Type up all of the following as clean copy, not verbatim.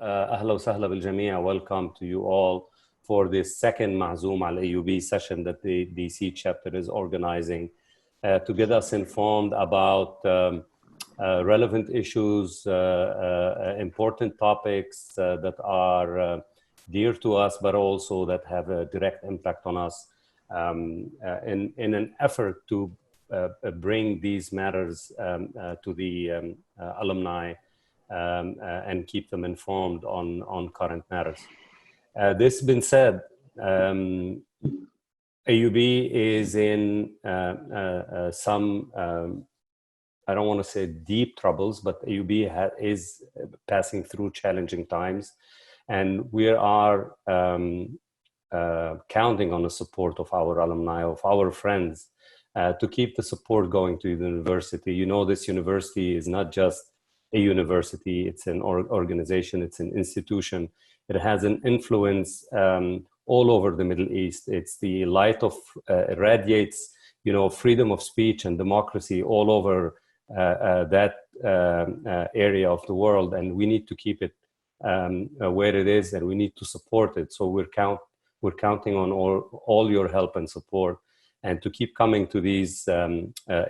أهلا وسهلا بالجميع. Welcome to you all for this second معزوم على AUB session that the DC chapter is organizing to get us informed about relevant issues, important topics that are dear to us, but also that have a direct impact on us in an effort to bring these matters to the alumni and keep them informed on current matters. This being said, AUB is in some, I don't want to say deep troubles, but AUB is passing through challenging times. And we are counting on the support of our alumni, of our friends, to keep the support going to the university. You know, this university is not just a university, it's an organization, it's an institution. It has an influence all over the Middle East. It's the light of, radiates, you know, freedom of speech and democracy all over that area of the world. And we need to keep it where it is, and we need to support it. So we're counting on all your help and support, and to keep coming to these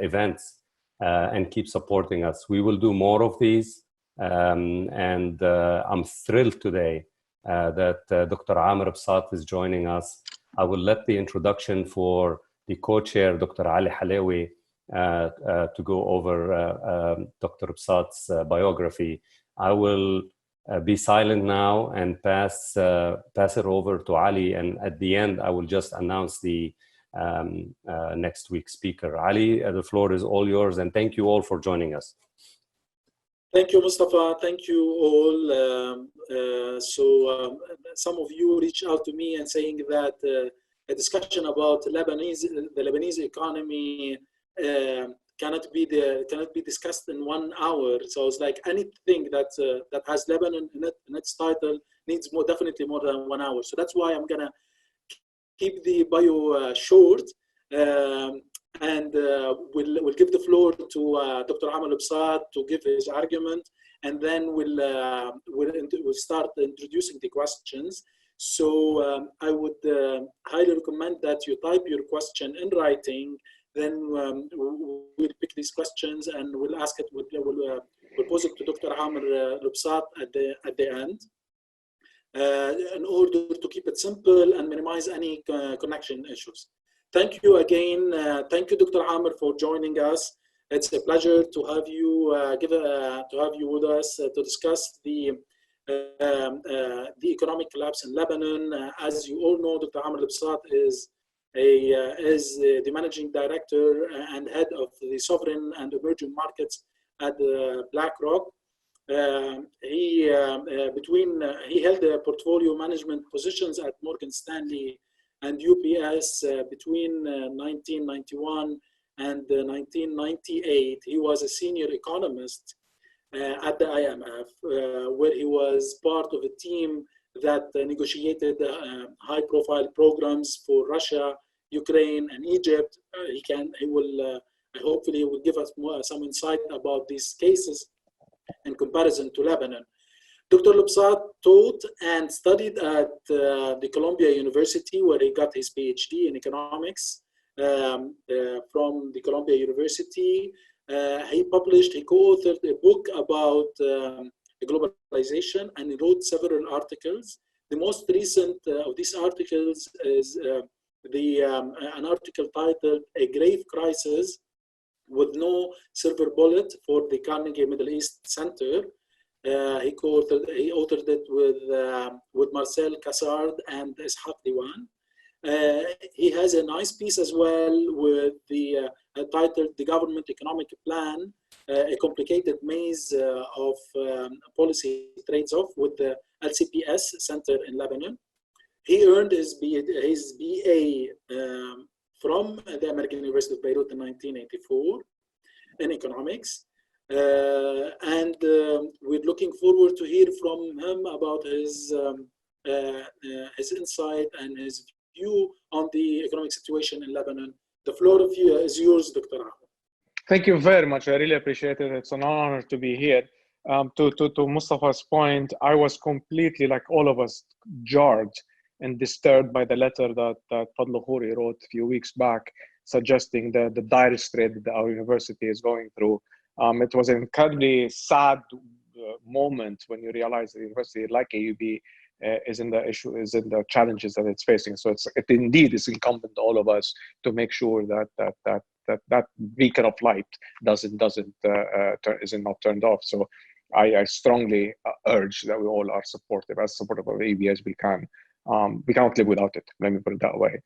events and keep supporting us. We will do more of these, and I'm thrilled today that Dr. Amer Bisat is joining us. I will let the introduction for the co-chair, Dr. Ali Halawi, to go over Dr. Bisat's biography. I will be silent now and pass it over to Ali, and at the end I will just announce the next week's speaker. Ali, the floor is all yours, and thank you all for joining us. Thank you, Mustafa. Thank you all. Some of you reached out to me and saying that a discussion about the Lebanese economy cannot be discussed in 1 hour. So it's like anything that has Lebanon in its title needs definitely more than 1 hour. So that's why I'm gonna keep the bio short, and we'll give the floor to Dr. Amer Bisat to give his argument, and then we'll start introducing the questions. So I would highly recommend that you type your question in writing. Then we'll pick these questions and we'll ask it. We'll pose it to Dr. Amer Bisat at the end, in order to keep it simple and minimize any connection issues. Thank you again. Thank you, Dr. Amer, for joining us. It's a pleasure to have you with us to discuss the economic collapse in Lebanon. As you all know, Dr. Amer Bisat is the managing director and head of the sovereign and emerging markets at BlackRock. He held the portfolio management positions at Morgan Stanley and UBS between 1991 and 1998. He was a senior economist at the IMF, where he was part of a team that negotiated high-profile programs for Russia, Ukraine, and Egypt. Hopefully he will give us some insight about these cases in comparison to Lebanon. Dr. Bisat taught and studied at the Columbia University, where he got his PhD in economics from the Columbia University. He co-authored a book about globalization, and he wrote several articles. The most recent of these articles is an article titled "A Grave Crisis with No Silver Bullet" for the Carnegie Middle East Center. He authored it with Marcel Cassard and Ishaq Diwan. He has a nice piece as well with the titled "The Government Economic Plan: A Complicated Maze of Policy Trades-off" with the LCPS Center in Lebanon. He earned his BA from the American University of Beirut in 1984 in economics. And we're looking forward to hear from him about his insight and his view on the economic situation in Lebanon. The floor is yours, Dr. Amer. Thank you very much. I really appreciate it. It's an honor to be here. To Mustafa's point, I was completely, like all of us, jarred and disturbed by the letter that Fadl Khoury wrote a few weeks back, suggesting the dire strait that our university is going through. It was an incredibly sad moment when you realize that a university like AUB is in the challenges that it's facing. So it indeed is incumbent on all of us to make sure that beacon of light isn't not turned off. So I strongly urge that we all are supportive of AUB as we can. We cannot live without it. Let me put it that way.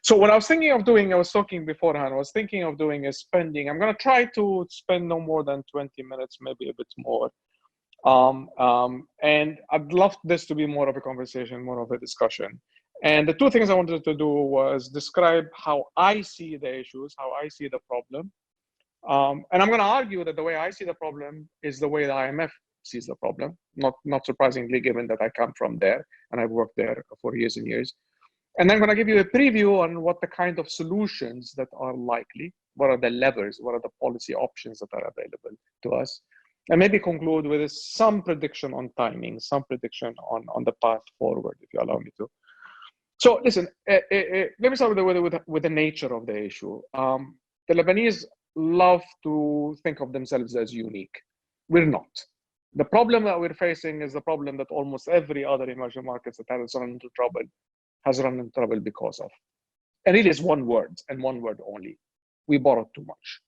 So what I was thinking of doing, I was talking beforehand, I was thinking of doing is spending, I'm going to try to spend no more than 20 minutes, maybe a bit more. And I'd love this to be more of a conversation, more of a discussion. And the two things I wanted to do was describe how I see the issues, how I see the problem. And I'm going to argue that the way I see the problem is the way the IMF sees the problem, not surprisingly, given that I come from there and I've worked there for years and years. And then I'm going to give you a preview on what the kind of solutions that are likely, what are the levers, what are the policy options that are available to us, and maybe conclude with some prediction on timing, some prediction on the path forward, if you allow me to. So listen, let me start with the nature of the issue. The Lebanese love to think of themselves as unique. We're not. The problem that we're facing is the problem that almost every other emerging markets that has run into trouble because of. And it is one word and one word only. We borrowed too much.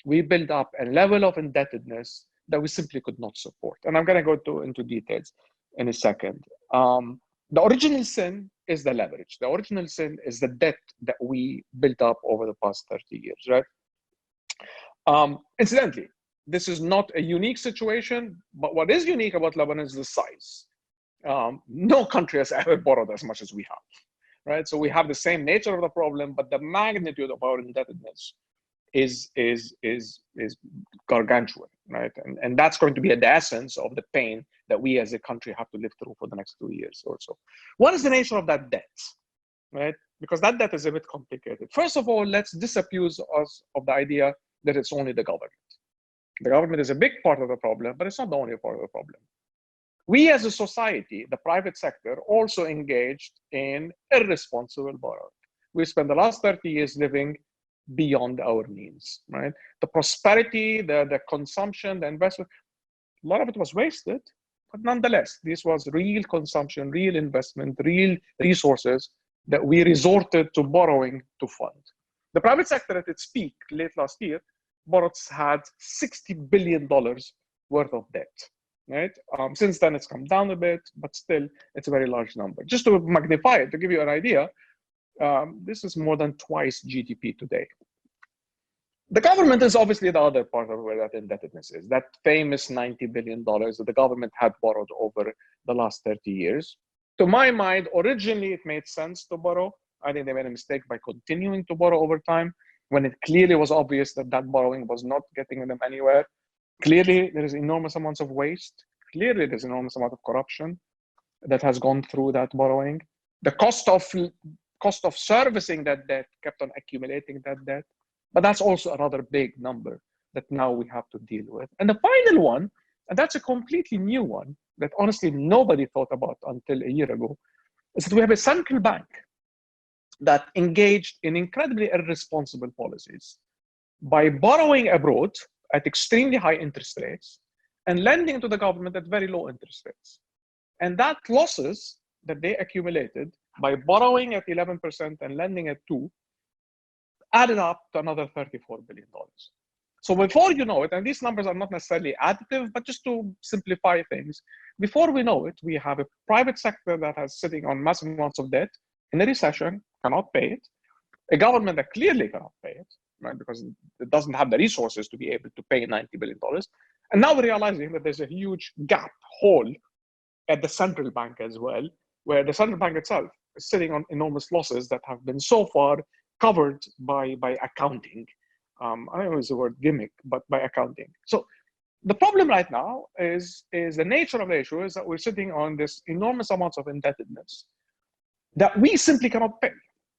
We built up a level of indebtedness that we simply could not support. And I'm going to go into details in a second. The original sin is the leverage. The original sin is the debt that we built up over the past 30 years, right? Incidentally, this is not a unique situation, but what is unique about Lebanon is the size. No country has ever borrowed as much as we have, right? So we have the same nature of the problem, but the magnitude of our indebtedness is gargantuan, right? And that's going to be the essence of the pain that we as a country have to live through for the next 2 years or so. What is the nature of that debt, right? Because that debt is a bit complicated. First of all, let's disabuse us of the idea that it's only the government. The government is a big part of the problem, but it's not the only part of the problem. We as a society, the private sector, also engaged in irresponsible borrowing. We spent the last 30 years living beyond our means, right? The prosperity, the consumption, the investment, a lot of it was wasted, but nonetheless, this was real consumption, real investment, real resources that we resorted to borrowing to fund. The private sector at its peak late last year had $60 billion worth of debt, right? Since then, it's come down a bit, but still, it's a very large number. Just to magnify it, to give you an idea, this is more than twice GDP today. The government is obviously the other part of where that indebtedness is, that famous $90 billion that the government had borrowed over the last 30 years. To my mind, originally, it made sense to borrow. I think they made a mistake by continuing to borrow over time, when it clearly was obvious that that borrowing was not getting them anywhere. Clearly, there is enormous amounts of waste. Clearly, there's enormous amount of corruption that has gone through that borrowing. The cost of servicing that debt kept on accumulating that debt. But that's also another big number that now we have to deal with. And the final one, and that's a completely new one that honestly nobody thought about until a year ago, is that we have a central bank that engaged in incredibly irresponsible policies by borrowing abroad at extremely high interest rates and lending to the government at very low interest rates. And that losses that they accumulated by borrowing at 11% and lending at 2% added up to another $34 billion. So before you know it, and these numbers are not necessarily additive, but just to simplify things, before we know it, we have a private sector that is sitting on massive amounts of debt in a recession, cannot pay it, a government that clearly cannot pay it, right, because it doesn't have the resources to be able to pay $90 billion. And now we're realizing that there's a huge gap, hole at the central bank as well, where the central bank itself is sitting on enormous losses that have been so far covered by accounting. I don't know if the word gimmick, but by accounting. So the problem right now is the nature of the issue is that we're sitting on this enormous amounts of indebtedness that we simply cannot pay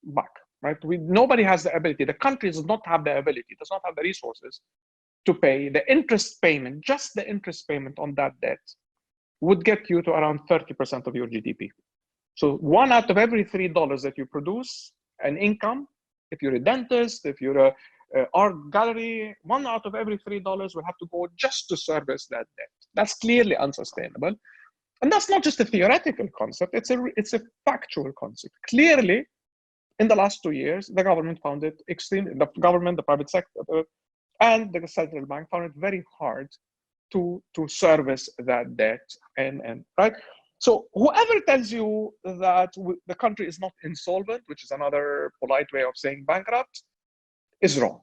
back, right? Nobody has the ability. The country does not have the ability, does not have the resources to pay, the interest payment, just the interest payment on that debt, would get you to around 30% of your GDP. So 1 out of every $3 that you produce, an income, if you're a dentist, if you're a art gallery, 1 out of every $3 will have to go just to service that debt. That's clearly unsustainable. And that's not just a theoretical concept, it's a factual concept. Clearly, in the last 2 years, the government found it the government, the private sector, and the central bank found it very hard to service that debt. And right? So whoever tells you that the country is not insolvent, which is another polite way of saying bankrupt, is wrong.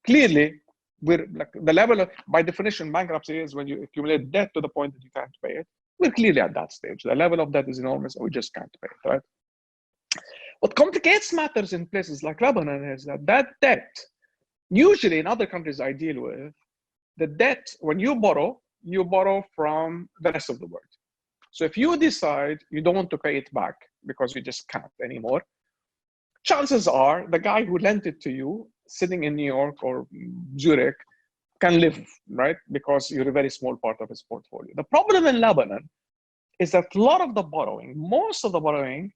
Clearly, we're like the level of, by definition, bankruptcy is when you accumulate debt to the point that you can't pay it. We're clearly at that stage. The level of debt is enormous, and we just can't pay it, right? What complicates matters in places like Lebanon is that debt, usually in other countries I deal with, the debt, when you borrow from the rest of the world. So if you decide you don't want to pay it back because you just can't anymore, chances are the guy who lent it to you sitting in New York or Zurich can live, right? Because you're a very small part of his portfolio. The problem in Lebanon is that a lot of the borrowing, most of the lending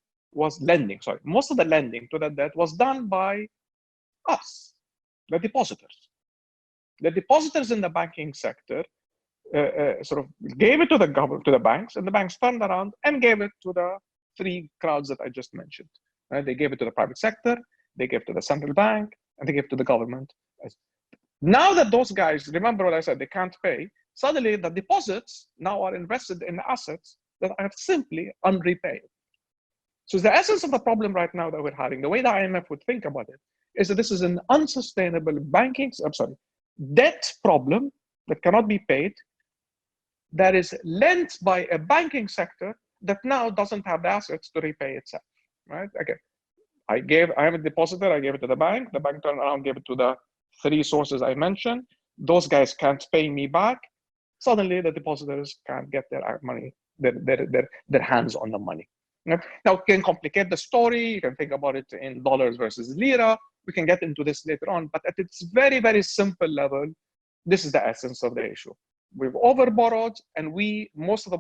to that debt was done by us, the depositors. The depositors in the banking sector sort of gave it to the banks, and the banks turned around and gave it to the three crowds that I just mentioned. Right? They gave it to the private sector, they gave it to the central bank, and they gave it to the government. Now that those guys, remember what I said, they can't pay, suddenly the deposits now are invested in assets that are simply unrepaid. So the essence of the problem right now that we're having, the way the IMF would think about it, is that this is an unsustainable debt problem that cannot be paid, that is lent by a banking sector that now doesn't have the assets to repay itself, right? Okay, I have a depositor, I gave it to the bank turned around, gave it to the three sources I mentioned. Those guys can't pay me back. Suddenly the depositors can't get their money, their hands on the money. Now, it can complicate the story. You can think about it in dollars versus lira. We can get into this later on, but at its very, very simple level, this is the essence of the issue. We've overborrowed, and most of the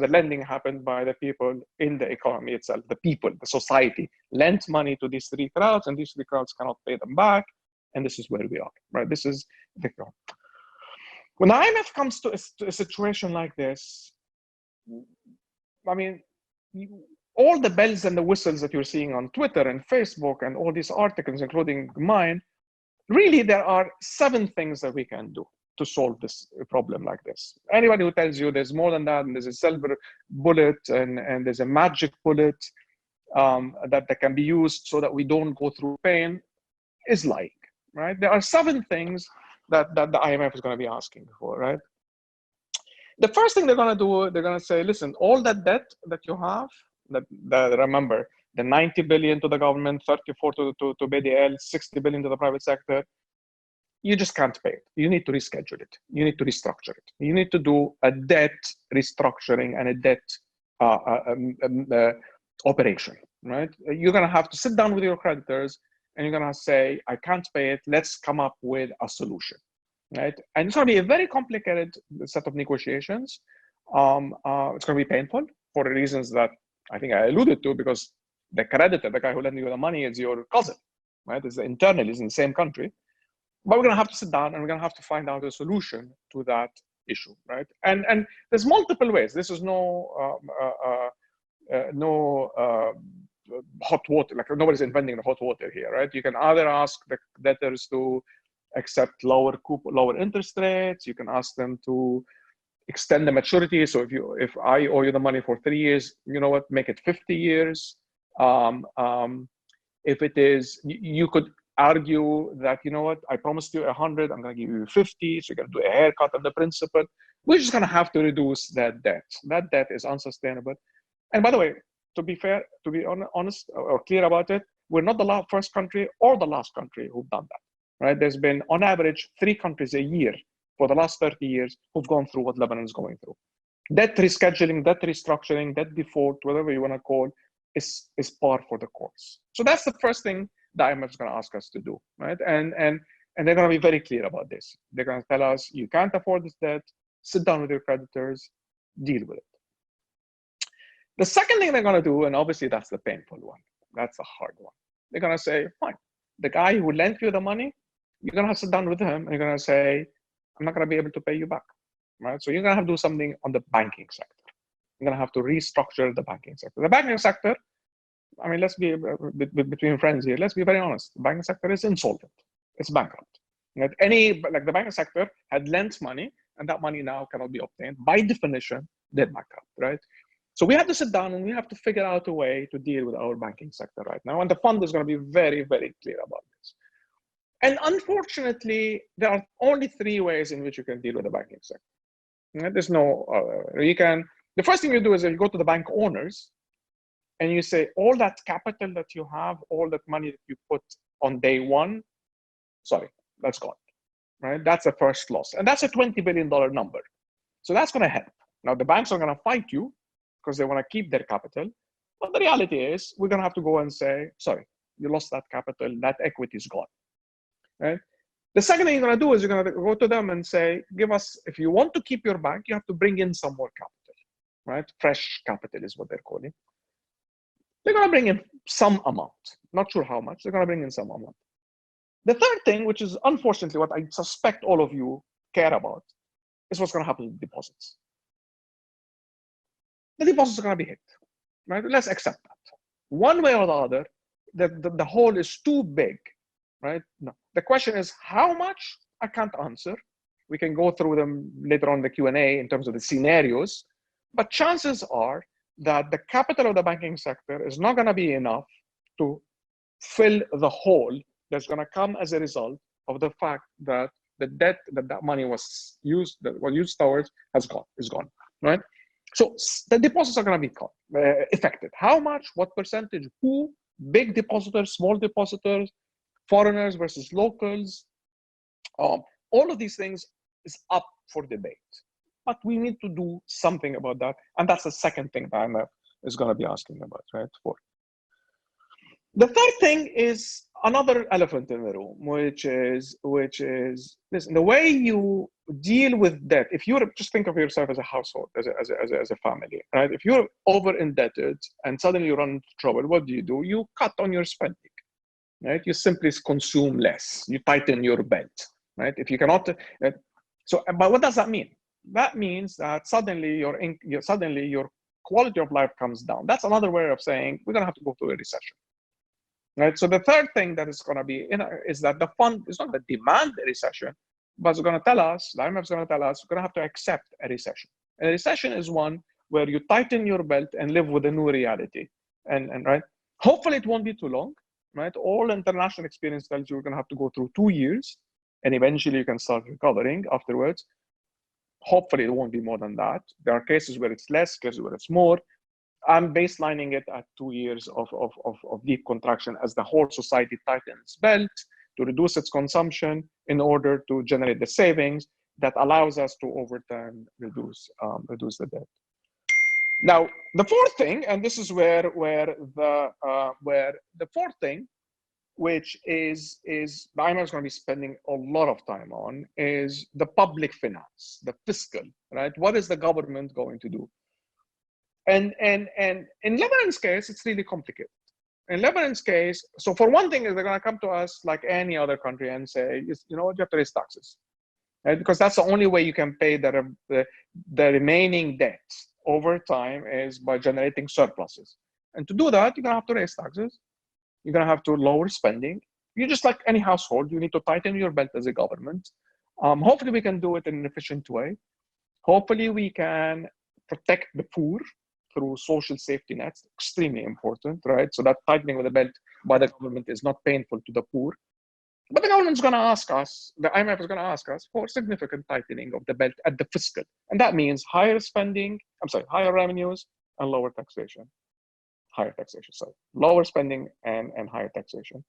lending happened by the people in the economy itself. The people, the society, lent money to these three crowds, and these three crowds cannot pay them back. And this is where we are, right? This is the when the IMF comes to a situation like this, I mean, all the bells and the whistles that you're seeing on Twitter and Facebook and all these articles, including mine, really there are 7 things that we can do to solve this problem like this. Anybody who tells you there's more than that, and there's a silver bullet and there's a magic bullet that can be used so that we don't go through pain is lying, right? There are 7 things that the IMF is going to be asking for, right? The first thing they're going to do, they're going to say, listen, all that debt that you have, that remember, the 90 billion to the government, 34 to BDL, 60 billion to the private sector, you just can't pay it. You need to reschedule it. You need to restructure it. You need to do a debt restructuring and a debt operation, right? You're going to have to sit down with your creditors and you're going to say, I can't pay it. Let's come up with a solution, right? And it's going to be a very complicated set of negotiations. It's going to be painful for the reasons that I think I alluded to, because the creditor, the guy who lent you the money, is your cousin, right? It's internally, it's in the same country. But we're going to have to sit down and we're going to have to find out a solution to that issue, right? And there's multiple ways. This is no hot water, like nobody's inventing the hot water here, right? You can either ask the debtors to accept lower interest rates. You can ask them to extend the maturity. So if I owe you the money for 3 years, you know what, make it 50 years. If it is, you could argue that, you know what, I promised you 100, I'm going to give you 50, so you're going to do a haircut of the principal. We're just going to have to reduce that debt. That debt is unsustainable. And by the way, to be fair, to be honest or clear about it, we're not the first country or the last country who've done that, right? There's been, on average, 3 countries a year for the last 30 years who've gone through what Lebanon is going through. Debt rescheduling, debt restructuring, debt default, whatever you want to call, is par for the course. So that's the first thing the IMF is going to ask us to do, right? And And they're going to be very clear about this. They're going to tell us, you can't afford this debt, sit down with your creditors, deal with it. The second thing they're going to do, and obviously that's the painful one, that's the hard one. They're going to say, fine, the guy who lent you the money, you're going to have to sit down with him and you're going to say, I'm not going to be able to pay you back, right? So you're going to have to do something on the banking sector. You're going to have to restructure the banking sector. The banking sector, I mean, let's be between friends here. Let's be very honest. The banking sector is insolvent. It's bankrupt. Like the banking sector had lent money, and that money now cannot be obtained. By definition, they're bankrupt, right? So we have to sit down and we have to figure out a way to deal with our banking sector right now. And the fund is going to be very, very clear about this. And unfortunately, there are only 3 ways in which you can deal with the banking sector. There's no, the first thing you do is you go to the bank owners and you say, all that capital that you have, all that money that you put on day one, sorry, that's gone, right? That's the first loss. And that's a $20 billion number. So that's going to help. Now, the banks are going to fight you because they want to keep their capital. But the reality is, we're going to have to go and say, sorry, you lost that capital, that equity is gone, right? The second thing you're going to do is you're going to go to them and say, give us, if you want to keep your bank, you have to bring in some more capital, right? Fresh capital is what they're calling. They're going to bring in some amount. Not sure how much. They're going to bring in some amount. The third thing, which is unfortunately what I suspect all of you care about, is what's going to happen with deposits. The deposits are going to be hit, right? Let's accept that. One way or the other, the hole is too big, right? No. The question is how much? I can't answer. We can go through them later on in the Q&A in terms of the scenarios, but chances are that the capital of the banking sector is not going to be enough to fill the hole that's going to come as a result of the fact that the debt that money was used towards is gone, right? So the deposits are going to be affected. How much? What percentage? Who? Big depositors, small depositors, foreigners versus locals. All of these things is up for debate. But we need to do something about that. And that's the second thing that IMF is going to be asking about, right? The third thing is another elephant in the room, which is listen, the way you deal with debt. If you're, just think of yourself as a household, as a family, right? If you're over indebted and suddenly you run into trouble, what do? You cut on your spending, right? You simply consume less. You tighten your belt, right? If you cannot, but what does that mean? That means that suddenly your quality of life comes down. That's another way of saying we're going to have to go through a recession. Right. So the third thing that is going to be is that the fund is not going to demand a recession, but it's going to tell us, the IMF is going to tell us, we're going to have to accept a recession. And a recession is one where you tighten your belt and live with a new reality. And right. Hopefully it won't be too long. Right. All international experience tells you we're going to have to go through 2 years, and eventually you can start recovering afterwards. Hopefully it won't be more than that. There are cases where it's less, cases where it's more. I'm baselining it at 2 years of deep contraction as the whole society tightens belt to reduce its consumption in order to generate the savings that allows us to over time reduce the debt. Now, the fourth thing, and this is where the fourth thing, which is the IMF is going to be spending a lot of time on, is the public finance, the fiscal, right? What is the government going to do? And in Lebanon's case, it's really complicated. In Lebanon's case, so for one thing, they're going to come to us like any other country and say, you know what, you have to raise taxes, right? Because that's the only way you can pay the remaining debts over time is by generating surpluses. And to do that, you're going to have to raise taxes. You're going to have to lower spending. You just like any household, you need to tighten your belt as a government. Hopefully we can do it in an efficient way. Hopefully we can protect the poor through social safety nets, extremely important, right? So that tightening of the belt by the government is not painful to the poor. But the government's going to ask us, the IMF is going to ask us for significant tightening of the belt at the fiscal. And that means higher revenues and lower taxation. Lower spending and higher taxation.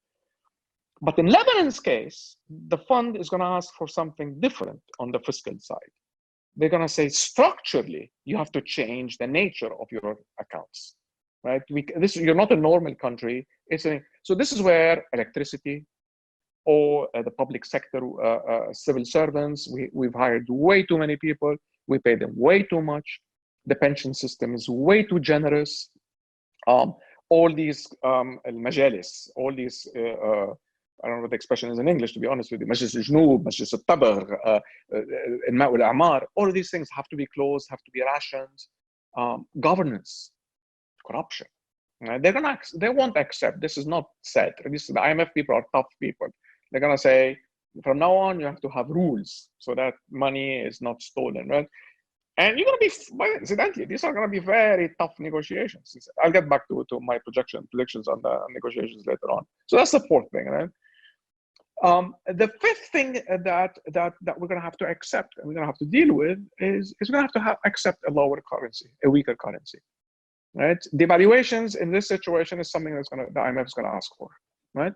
But in Lebanon's case, the fund is going to ask for something different on the fiscal side. They're going to say structurally, you have to change the nature of your accounts, right? You're not a normal country. So this is where electricity, or the public sector civil servants. We've hired way too many people. We pay them way too much. The pension system is way too generous. All these majalis, all these, I don't know what the expression is in English, to be honest with you, Majlis al-Junub, Majlis al-Tabagh, al-Ma' wal-A'mar, all of these things have to be closed, have to be rationed. Governance, corruption. They won't accept. This is not said. The IMF people are tough people. They're gonna say, from now on, you have to have rules so that money is not stolen, right? And you're gonna be, incidentally, these are gonna be very tough negotiations. I'll get back to my predictions on the negotiations later on. So that's the fourth thing, right? The fifth thing that we're gonna have to accept and we're gonna have to deal with is we're gonna have to accept a lower currency, a weaker currency. Right? Devaluations in this situation is something that's the IMF is going to ask for, right?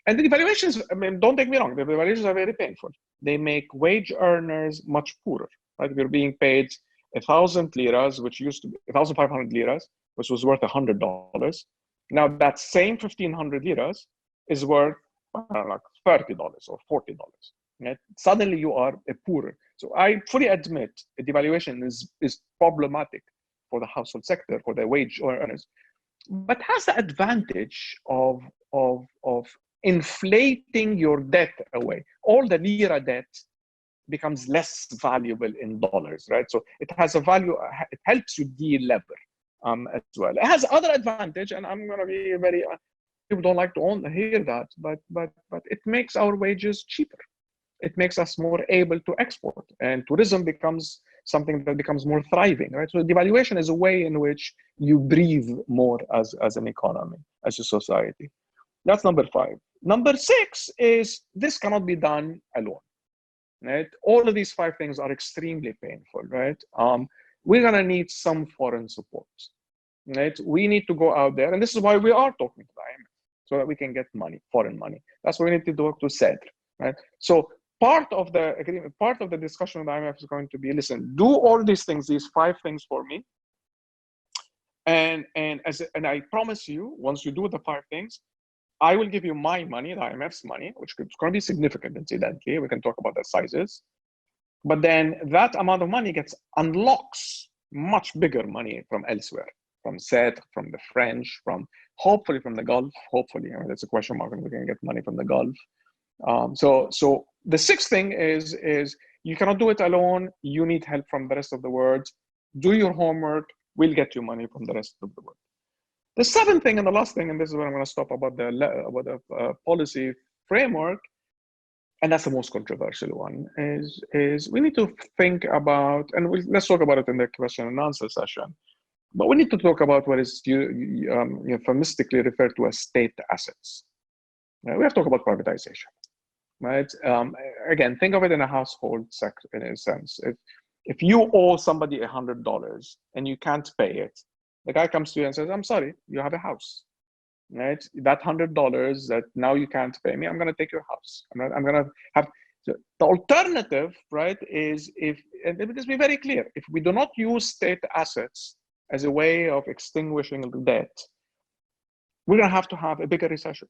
And the devaluations, I mean, don't take me wrong, the devaluations are very painful. They make wage earners much poorer, right? We're being paid 1,000 liras, which used to be 1,500 liras, which was worth $100. Now that same 1,500 liras is worth like $30 or $40, right? Suddenly you are a poorer. So I fully admit a devaluation is problematic for the household sector, for the wage earners, but has the advantage of inflating your debt away. All the lira debt becomes less valuable in dollars, right? So it has a value, it helps you de-lever as well. It has other advantage, and I'm gonna be very, people don't like to hear that, but it makes our wages cheaper. It makes us more able to export, and tourism becomes something that becomes more thriving, right? So devaluation is a way in which you breathe more as an economy, as a society. That's number 5. Number 6 is this cannot be done alone, right? All of these 5 things are extremely painful, right? We're gonna need some foreign support, right? We need to go out there, and this is why we are talking to the IMF, so that we can get money, foreign money. That's what we need to talk to SED, right? So part of the agreement, part of the discussion with the IMF is going to be, listen, do all these things, these 5 things for me. And I promise you, once you do the 5 things, I will give you my money, the IMF's money, which is going to be significant, incidentally. We can talk about the sizes. But then that amount of money unlocks much bigger money from elsewhere, from SED, from the French, hopefully from the Gulf. Hopefully, I mean, that's a question mark, and we can get money from the Gulf. So the 6th thing is you cannot do it alone. You need help from the rest of the world. Do your homework. We'll get you money from the rest of the world. The 7th thing and the last thing, and this is where I'm going to stop about the policy framework, and that's the most controversial one, is we need to think about, and let's talk about it in the question and answer session, but we need to talk about what is euphemistically referred to as state assets. We have to talk about privatization. Right? Again, think of it in a household sector, in a sense. If you owe somebody $100 and you can't pay it, the guy comes to you and says, I'm sorry, you have a house. Right? That $100 that now you can't pay me, I'm going to take your house. I'm going to have, so the alternative, right, is and let's be very clear, if we do not use state assets as a way of extinguishing the debt, we're going to have a bigger recession,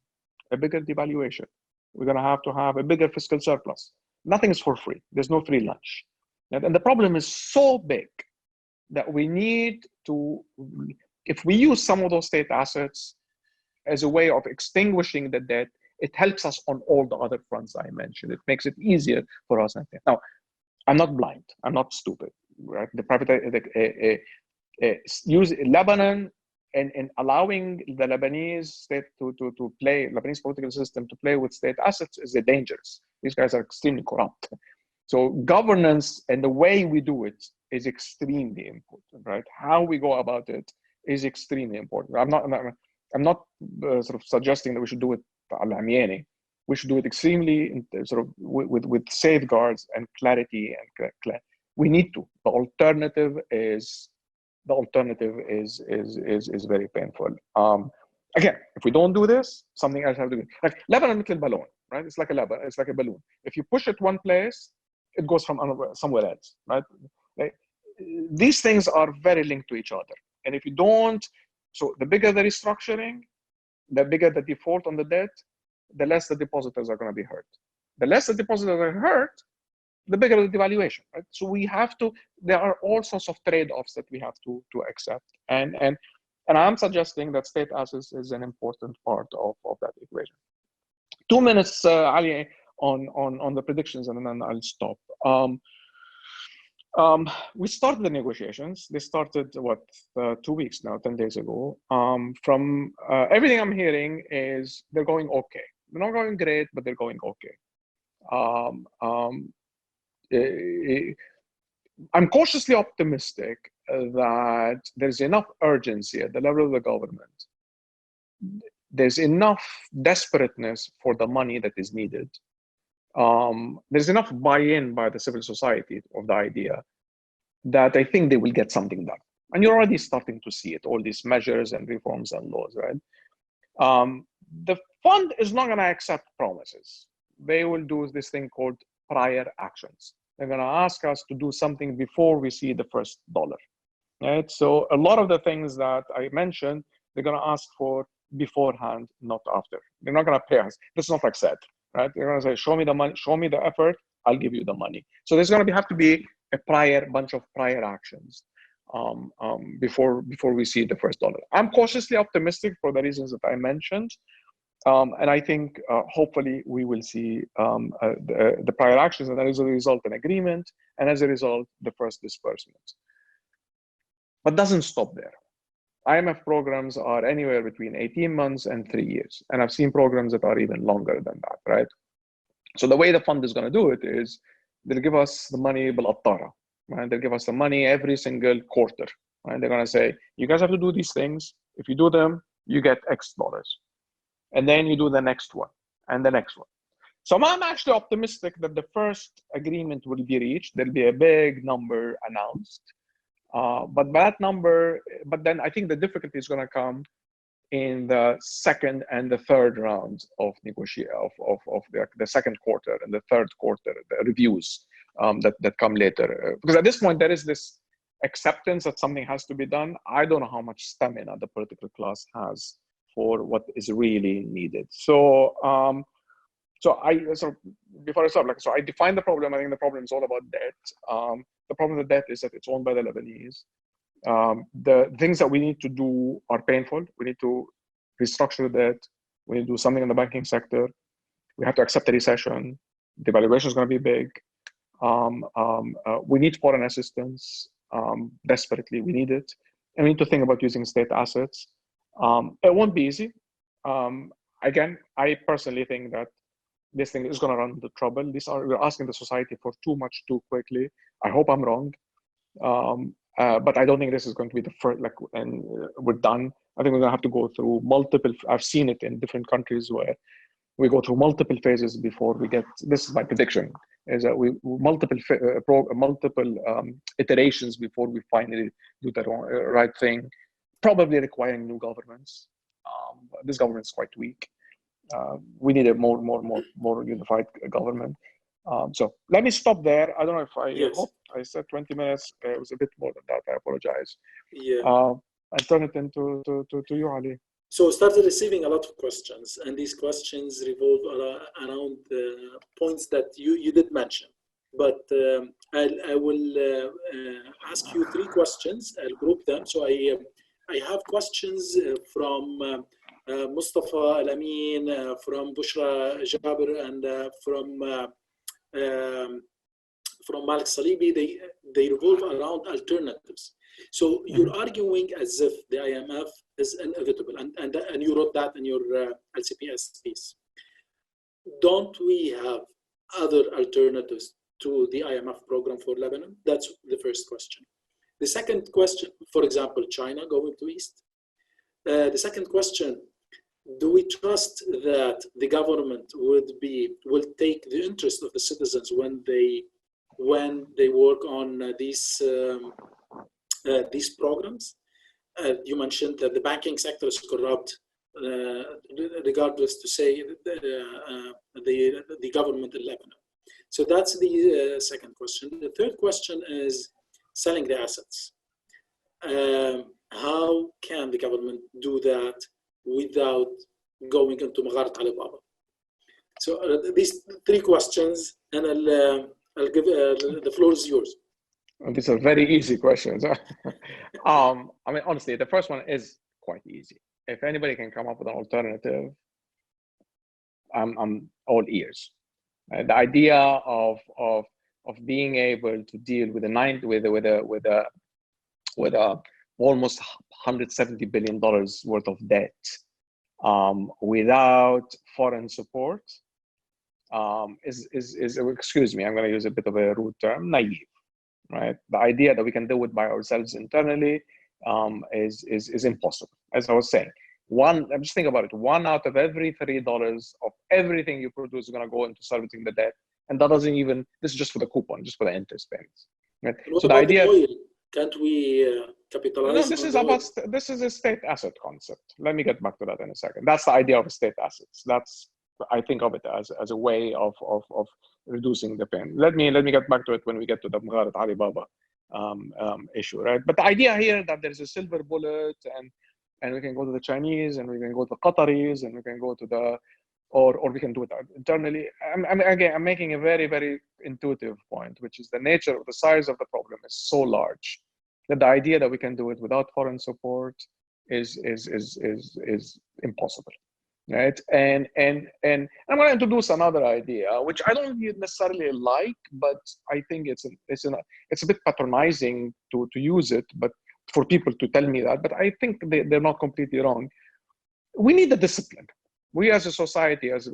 a bigger devaluation. We're going to have a bigger fiscal surplus. Nothing is for free. There's no free lunch. And the problem is so big that we need to, if we use some of those state assets as a way of extinguishing the debt, it helps us on all the other fronts I mentioned. It makes it easier for us. Now, I'm not blind. I'm not stupid. Right? Use Lebanon and allowing the Lebanese state to play, Lebanese political system to play with state assets is dangerous. These guys are extremely corrupt. So governance and the way we do it is extremely important, right? How we go about it is extremely important. I'm not sort of suggesting that we should do it al-Amieni. We should do it extremely sort of with safeguards and clarity and we need to. The alternative is very painful. Again, if we don't do this, something else has to do. Like Lebanon, it's a balloon, right? It's like a balloon. If you push it one place, it goes from somewhere else, right? Like, these things are very linked to each other. And if you don't, so the bigger the restructuring, the bigger the default on the debt, the less the depositors are going to be hurt. The less the depositors are hurt, the bigger the devaluation, right? So we have to, there are all sorts of trade-offs that we have to accept. And I'm suggesting that state assets is an important part of that equation. 2 minutes, Ali, on the predictions, and then I'll stop. We started the negotiations. They started, 2 weeks now, 10 days ago. From everything I'm hearing is they're going okay. They're not going great, but they're going okay. I'm cautiously optimistic that there's enough urgency at the level of the government. There's enough desperateness for the money that is needed. There's enough buy-in by the civil society of the idea that I think they will get something done. And you're already starting to see it, all these measures and reforms and laws, right? The fund is not going to accept promises. They will do this thing called prior actions. They're going to ask us to do something before we see the first dollar, right? So a lot of the things that I mentioned, they're going to ask for beforehand, not after. They're not going to pay us. This is not like SET, right? They're going to say, show me the money, show me the effort, I'll give you the money. So there's going to have to be a bunch of prior actions before we see the first dollar. I'm cautiously optimistic for the reasons that I mentioned. And I think hopefully we will see the prior actions, and as a result an agreement, and as a result the first disbursement. But doesn't stop there. IMF programs are anywhere between 18 months and 3 years, and I've seen programs that are even longer than that, right? So the way the fund is going to do it is they'll give us the money bil-attara, right? They'll give us the money every single quarter, right? They're going to say, you guys have to do these things. If you do them, you get X dollars. And then you do the next one and the next one. So I'm actually optimistic that the first agreement will be reached. There'll be a big number announced. But then I think the difficulty is going to come in the second and the third round of negotiation of the second quarter and the third quarter, the reviews that come later. Because at this point there is this acceptance that something has to be done. I don't know how much stamina the political class has for what is really needed. So before I stop, so I define the problem. I think the problem is all about debt. The problem with debt is that it's owned by the Lebanese. The things that we need to do are painful. We need to restructure the debt. We need to do something in the banking sector. We have to accept a recession. Devaluation is going to be big. We need foreign assistance desperately. We need it. And we need to think about using state assets. It won't be easy. Again, I personally think that this thing is going to run into trouble. We're asking the society for too much too quickly. I hope I'm wrong. But I don't think this is going to be the first, and we're done. I think we're going to have to go through multiple, I've seen it in different countries where we go through multiple phases before we get, this is my prediction, is that we multiple iterations before we finally do the right thing, probably requiring new governments. This government is quite weak. We need a more unified government. So let me stop there. I don't know if I hope I said 20 minutes. It was a bit more than that. I apologize. Yeah. I turn it into to you, Ali. So started receiving a lot of questions, and these questions revolve around points that you did mention. But I will ask you 3 questions. I'll group them. So I have questions from Mustafa Al-Amin, from Bushra Jabir, and from Malik Salibi. They revolve around alternatives. So you're arguing as if the IMF is inevitable, and you wrote that in your LCPS piece. Don't we have other alternatives to the IMF program for Lebanon? That's the first question. The second question, for example, China going to East. The second question, do we trust that the government will take the interest of the citizens when they work on these programs? You mentioned that the banking sector is corrupt, regardless to say the government in Lebanon. So that's the second question. The third question is selling the assets. How can the government do that without going into Magharat Ali Baba? So these three questions, and I'll give the floor is yours. These are very easy questions. I mean, honestly, the first one is quite easy. If anybody can come up with an alternative, I'm all ears. The idea of being able to deal with almost $170 billion worth of debt without foreign support is excuse me, I'm going to use a bit of a rude term, naive, right? The idea that we can do it by ourselves internally is impossible. As I was saying, just think about it. 1 out of every $3 of everything you produce is going to go into servicing the debt, and that doesn't even. This is just for the coupon, just for the interest payments. Right? What so the idea. The oil? Can't we capitalize? No, this is a state asset concept. Let me get back to that in a second. That's the idea of state assets. That's, I think of it as a way of reducing the pain. Let me get back to it when we get to the Mgharat Alibaba issue, right? But the idea here that there's a silver bullet and we can go to the Chinese and we can go to the Qataris and we can go to the, or we can do it internally. I'm making a very, very intuitive point, which is the nature of the size of the problem is so large that the idea that we can do it without foreign support is impossible, right? And I'm going to introduce another idea, which I don't necessarily like, but I think it's a bit patronizing to use it, but for people to tell me that, but I think they're not completely wrong. We need the discipline. We as a society, as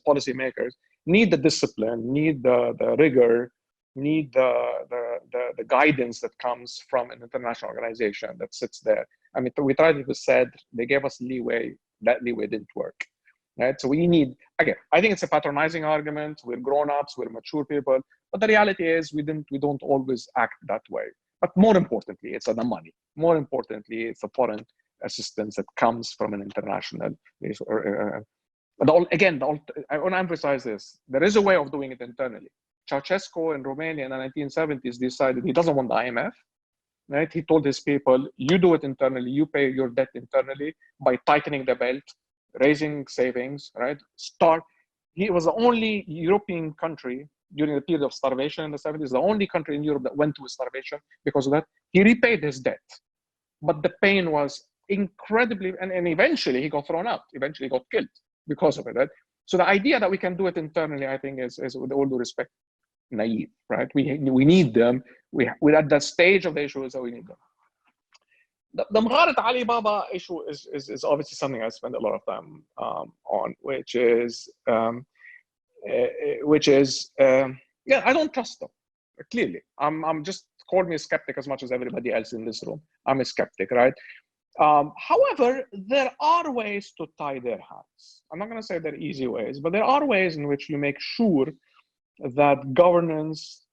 policymakers, need the discipline, need the rigor, need the guidance that comes from an international organization that sits there. I mean, we tried to said they gave us leeway. That leeway didn't work, right? So we need, again, I think it's a patronizing argument. We're grown-ups, we're mature people, but the reality is we don't always act that way. But more importantly, it's the money. More importantly, it's the foreign assistance that comes from an international. Again, I want to emphasize this. There is a way of doing it internally. Ceausescu in Romania in the 1970s decided he doesn't want the IMF. Right? He told his people, you do it internally, you pay your debt internally by tightening the belt, raising savings, right? He was the only European country during the period of starvation in the 70s, the only country in Europe that went to starvation because of that. He repaid his debt, but the pain was incredibly, and eventually he got thrown out, eventually got killed because of it, right? So the idea that we can do it internally, I think is with all due respect, naive, right? We need them. We're at that stage of the issue, so we need them. The Mgharat Alibaba issue is obviously something I spend a lot of time on, which is yeah, I don't trust them. Clearly, I'm just, call me a skeptic as much as everybody else in this room. I'm a skeptic, right? However, there are ways to tie their hands. I'm not going to say they're easy ways, but there are ways in which you make sure that governance,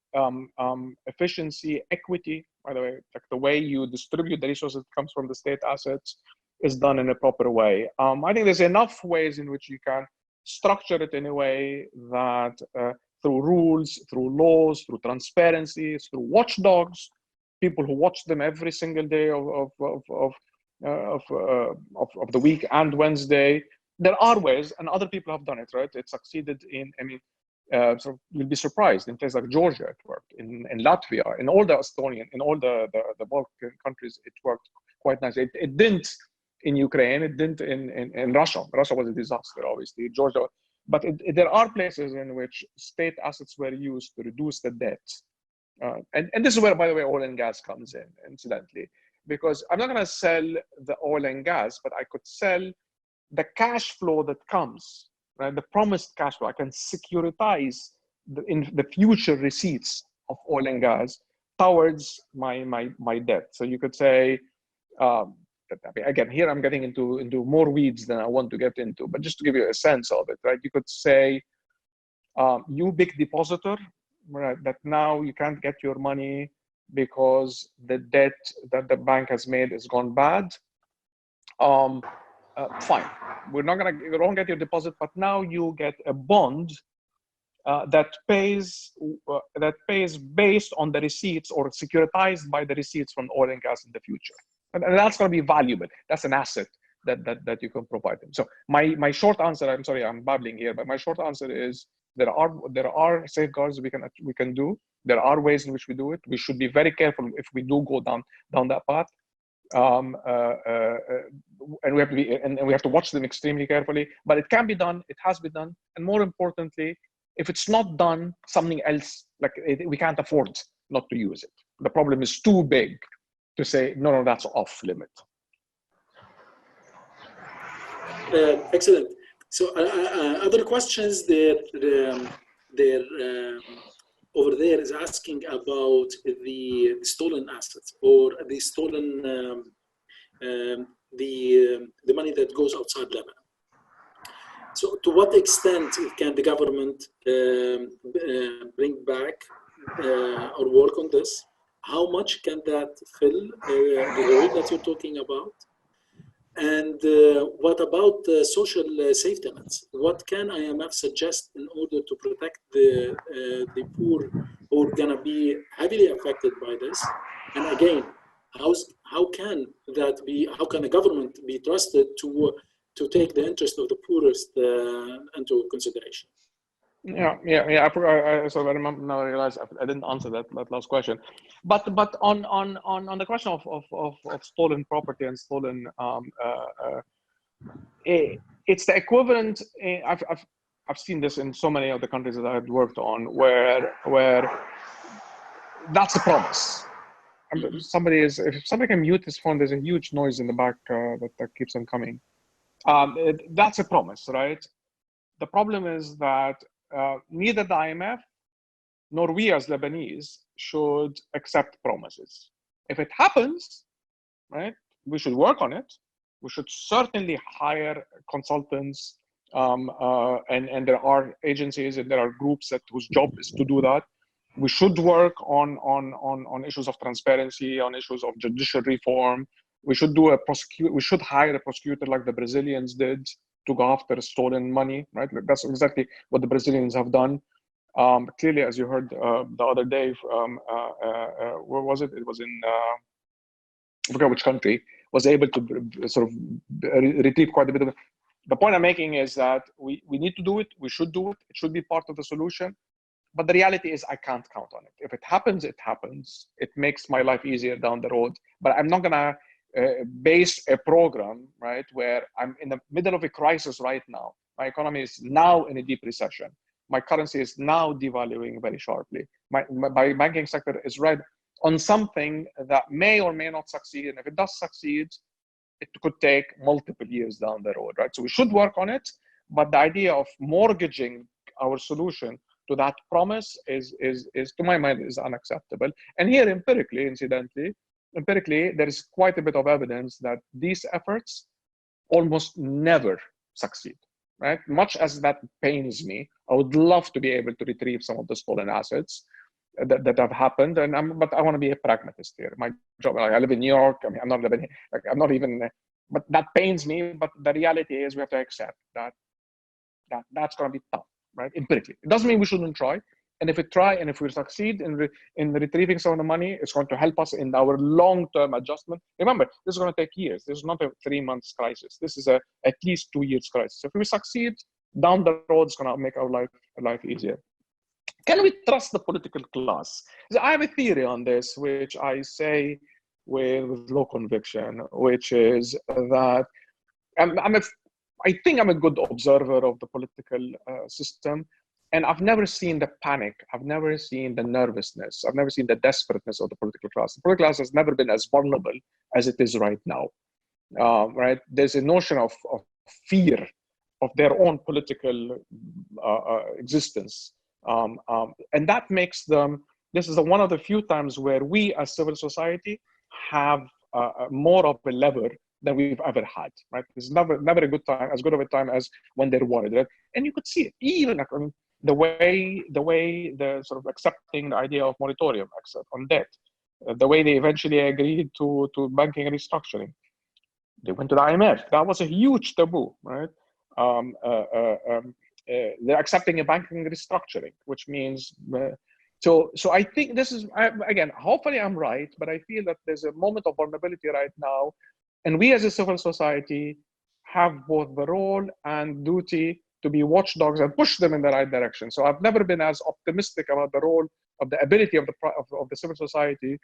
efficiency, equity, by the way, like the way you distribute the resources that comes from the state assets is done in a proper way. I think there's enough ways in which you can structure it in a way that through rules, through laws, through transparency, through watchdogs, people who watch them every single day of the week and Wednesday. There are ways, and other people have done it, right? It succeeded in, I mean, so you'll be surprised in places like Georgia, it worked. In Latvia, in all the Estonian, in all the Balkan countries, it worked quite nicely. It didn't in Ukraine, it didn't in Russia. Russia was a disaster, obviously. Georgia, but there are places in which state assets were used to reduce the debt. And this is where, by the way, oil and gas comes in, incidentally. Because I'm not going to sell the oil and gas, but I could sell the cash flow that comes, right? The promised cash flow. I can securitize in the future receipts of oil and gas towards my debt. So you could say, again, here I'm getting into more weeds than I want to get into, but just to give you a sense of it, right? You could say, you big depositor, right, that now you can't get your money because the debt that the bank has made has gone bad. Fine, you don't get your deposit, but now you get a bond that pays based on the receipts or securitized by the receipts from oil and gas in the future, and that's going to be valuable. That's an asset that you can provide them. So my short answer, I'm sorry, I'm babbling here, but my short answer is there are safeguards we can do. There are ways in which we do it. We should be very careful if we do go down that path. And we have to watch them extremely carefully, but it can be done. It has been done. And more importantly, if it's not done, something else, we can't afford not to use it. The problem is too big to say, no, that's off limit. Excellent. So other questions over there is asking about the stolen assets or the stolen the money that goes outside Lebanon. So to what extent can the government bring back or work on this? How much can that fill the role that you're talking about? And what about social safety nets? What can IMF suggest in order to protect the poor who are gonna be heavily affected by this? And again, how can that be? How can a government be trusted to take the interest of the poorest into consideration? Yeah. So I remember now. I realize I didn't answer that last question, but on the question of stolen property and stolen, it's the equivalent. I've seen this in so many of the countries that I've worked on, where that's a promise. If somebody can mute his phone, there's a huge noise in the back that keeps on coming. That's a promise, right? The problem is that neither the IMF nor we as Lebanese should accept promises. If it happens, right, we should work on it. We should certainly hire consultants, and there are agencies and there are groups whose job is to do that. We should work on issues of transparency, on issues of judicial reform. We should we should hire a prosecutor like the Brazilians did to go after stolen money, right? That's exactly what the Brazilians have done. Clearly, as you heard the other day, where was it? It was in, I forgot which country, was able to sort of retrieve quite a bit of it. The point I'm making is that we need to do it. We should do it. It should be part of the solution. But the reality is I can't count on it. If it happens, it happens. It makes my life easier down the road. But I'm not going to base a program, right, where I'm in the middle of a crisis right now. My economy is now in a deep recession. My currency is now devaluing very sharply. My banking sector is red on something that may or may not succeed. And if it does succeed, it could take multiple years down the road, right? So we should work on it. But the idea of mortgaging our solution to that promise is to my mind, is unacceptable. And here empirically, incidentally, there is quite a bit of evidence that these efforts almost never succeed, right? Much as that pains me, I would love to be able to retrieve some of the stolen assets that have happened. But I want to be a pragmatist here. My job, I live in New York. I mean, I'm not living, I'm not even, but that pains me. But the reality is we have to accept that's going to be tough, right? Empirically. It doesn't mean we shouldn't try. And if we try and if we succeed in retrieving some of the money, it's going to help us in our long-term adjustment. Remember, this is going to take years. This is not a 3 months crisis. This is at least 2 years crisis. If we succeed, down the road, it's going to make our life easier. Can we trust the political class? I have a theory on this, which I say with low conviction, which is that I think I'm a good observer of the political system. And I've never seen the panic. I've never seen the nervousness. I've never seen the desperateness of the political class. The political class has never been as vulnerable as it is right now, right? There's a notion of fear of their own political existence. And that makes them, this is one of the few times where we as civil society have more of a lever than we've ever had, right? It's never a good time, as good of a time as when they're worried, right? And you could see it, even the way the sort of accepting the idea of moratorium on debt, the way they eventually agreed to banking restructuring. They went to the IMF. That was a huge taboo, right? They're accepting a banking restructuring, which means, so I think this is, again, hopefully I'm right, but I feel that there's a moment of vulnerability right now. And we as a civil society have both the role and duty to be watchdogs and push them in the right direction. So I've never been as optimistic about the role of the ability of the civil society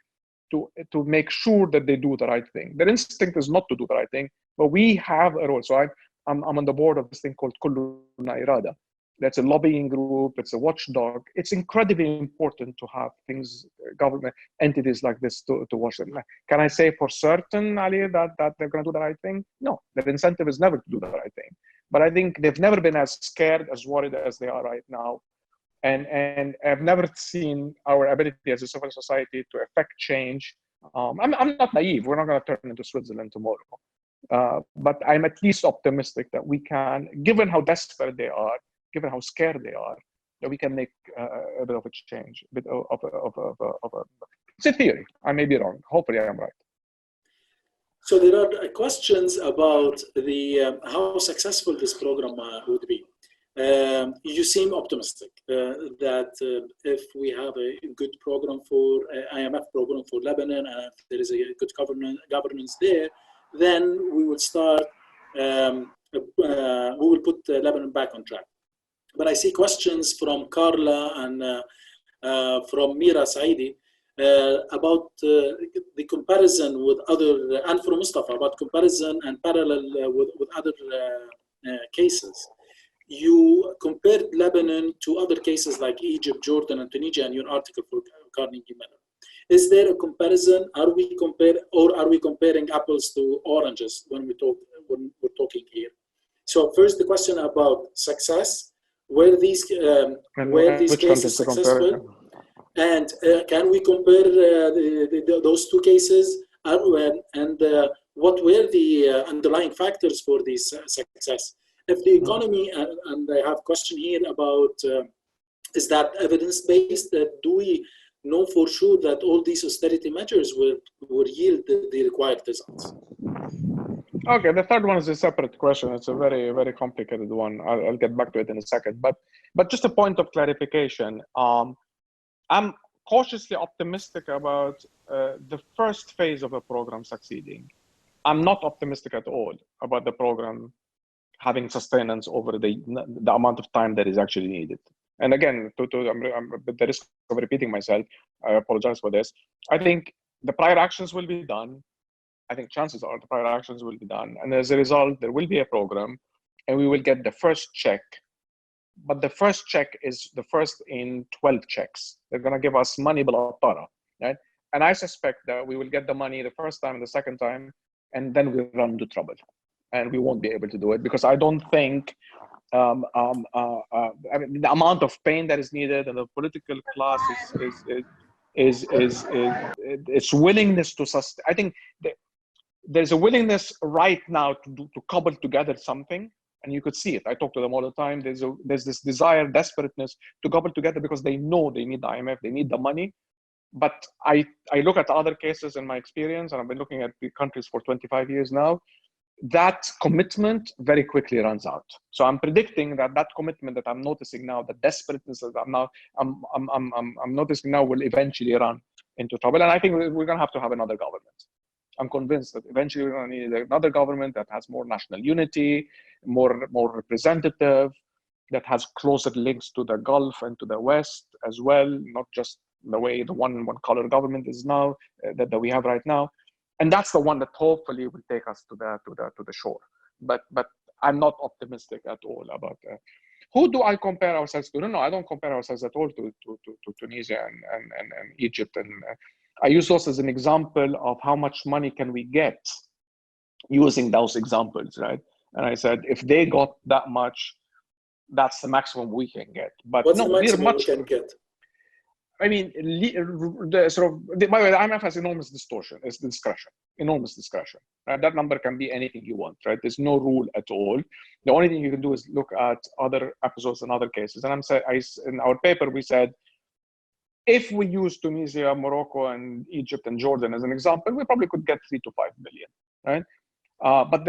to make sure that they do the right thing. Their instinct is not to do the right thing, but we have a role. So I'm on the board of this thing called Kulluna Irada. That's a lobbying group. It's a watchdog. It's incredibly important to have things, government entities like this to watch them. Can I say for certain, Ali, that they're going to do the right thing? No, their incentive is never to do the right thing. But I think they've never been as scared, as worried as they are right now. And I've never seen our ability as a civil society to affect change. I'm not naive. We're not going to turn into Switzerland tomorrow. But I'm at least optimistic that we can, given how desperate they are, given how scared they are, that we can make a bit of a change, a bit it's a theory. I may be wrong. Hopefully I'm right. So there are questions about the how successful this program would be. You seem optimistic that if we have a good program for IMF program for Lebanon, and if there is a good governance there, then we will start, we will put Lebanon back on track. But I see questions from Carla and from Mira Saidi about the comparison with other, and from Mustafa, about comparison and parallel with other cases. You compared Lebanon to other cases like Egypt, Jordan, and Tunisia in your article for Carnegie Mellon. Is there a comparison? Are we comparing apples to oranges when we're talking here? So first, the question about success. Were these cases successful? And can we compare those two cases? And what were the underlying factors for this success? If the economy, and I have a question here about, is that evidence-based? Do we know for sure that all these austerity measures will yield the required results? Okay, the third one is a separate question. It's a very, very complicated one. I'll get back to it in a second. But just a point of clarification. I'm cautiously optimistic about the first phase of the program succeeding. I'm not optimistic at all about the program having sustenance over the amount of time that is actually needed. And again, I'm at the risk of repeating myself, I apologize for this. I think the prior actions will be done. I think chances are the prior actions will be done. And as a result, there will be a program and we will get the first check. But the first check is the first in 12 checks. They're going to give us money balattara, right? And I suspect that we will get the money the first time and the second time, and then we'll run into trouble. And we won't be able to do it because I don't think I mean, the amount of pain that is needed and the political class is its willingness to sustain. I think there's a willingness right now to cobble together something, and you could see it. I talk to them all the time. There's this desire, desperateness to cobble together because they know they need the IMF, they need the money. But I look at other cases in my experience, and I've been looking at the countries for 25 years now. That commitment very quickly runs out. So I'm predicting that commitment that I'm noticing now, the desperateness that I'm noticing now, will eventually run into trouble. And I think we're going to have another government. I'm convinced that eventually we're going to need another government that has more national unity, more representative, that has closer links to the Gulf and to the West as well, not just the way the one color government is now that we have right now. And that's the one that hopefully will take us to the shore. But I'm not optimistic at all about who do I compare ourselves to? No, I don't compare ourselves at all to Tunisia and Egypt. And I use those as an example of how much money can we get using those examples, right? And I said, if they got that much, that's the maximum we can get. But what's no, the maximum we're much. We can get? I mean, by the way, the IMF has enormous discretion, enormous discretion. Right? That number can be anything you want, right? There's no rule at all. The only thing you can do is look at other episodes and other cases. And in our paper, we said, if we use Tunisia, Morocco, and Egypt and Jordan as an example, we probably could get 3 to 5 million, right? But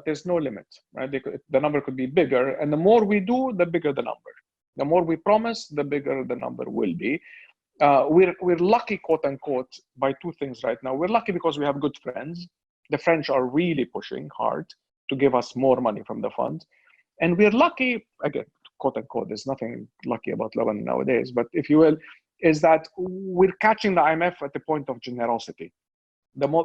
there's no limit, right? The number could be bigger, and the more we do, the bigger the number. The more we promise, the bigger the number will be. We're lucky, quote unquote, by two things right now. We're lucky because we have good friends. The French are really pushing hard to give us more money from the fund. And we're lucky, again, quote unquote, there's nothing lucky about Lebanon nowadays, but if you will, is that we're catching the IMF at the point of generosity.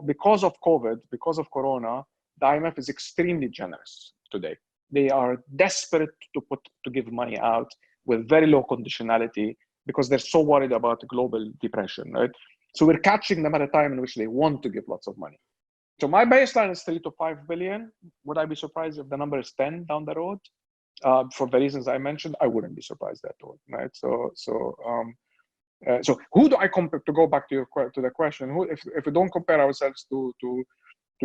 Because of COVID, because of Corona, the IMF is extremely generous today. They are desperate to give money out with very low conditionality because they're so worried about global depression, right? So we're catching them at a time in which they want to give lots of money. So my baseline is 3 to 5 billion. Would I be surprised if the number is 10 down the road? For the reasons I mentioned, I wouldn't be surprised at all, right? So who do I compare, to go back to the question, who, if we don't compare ourselves to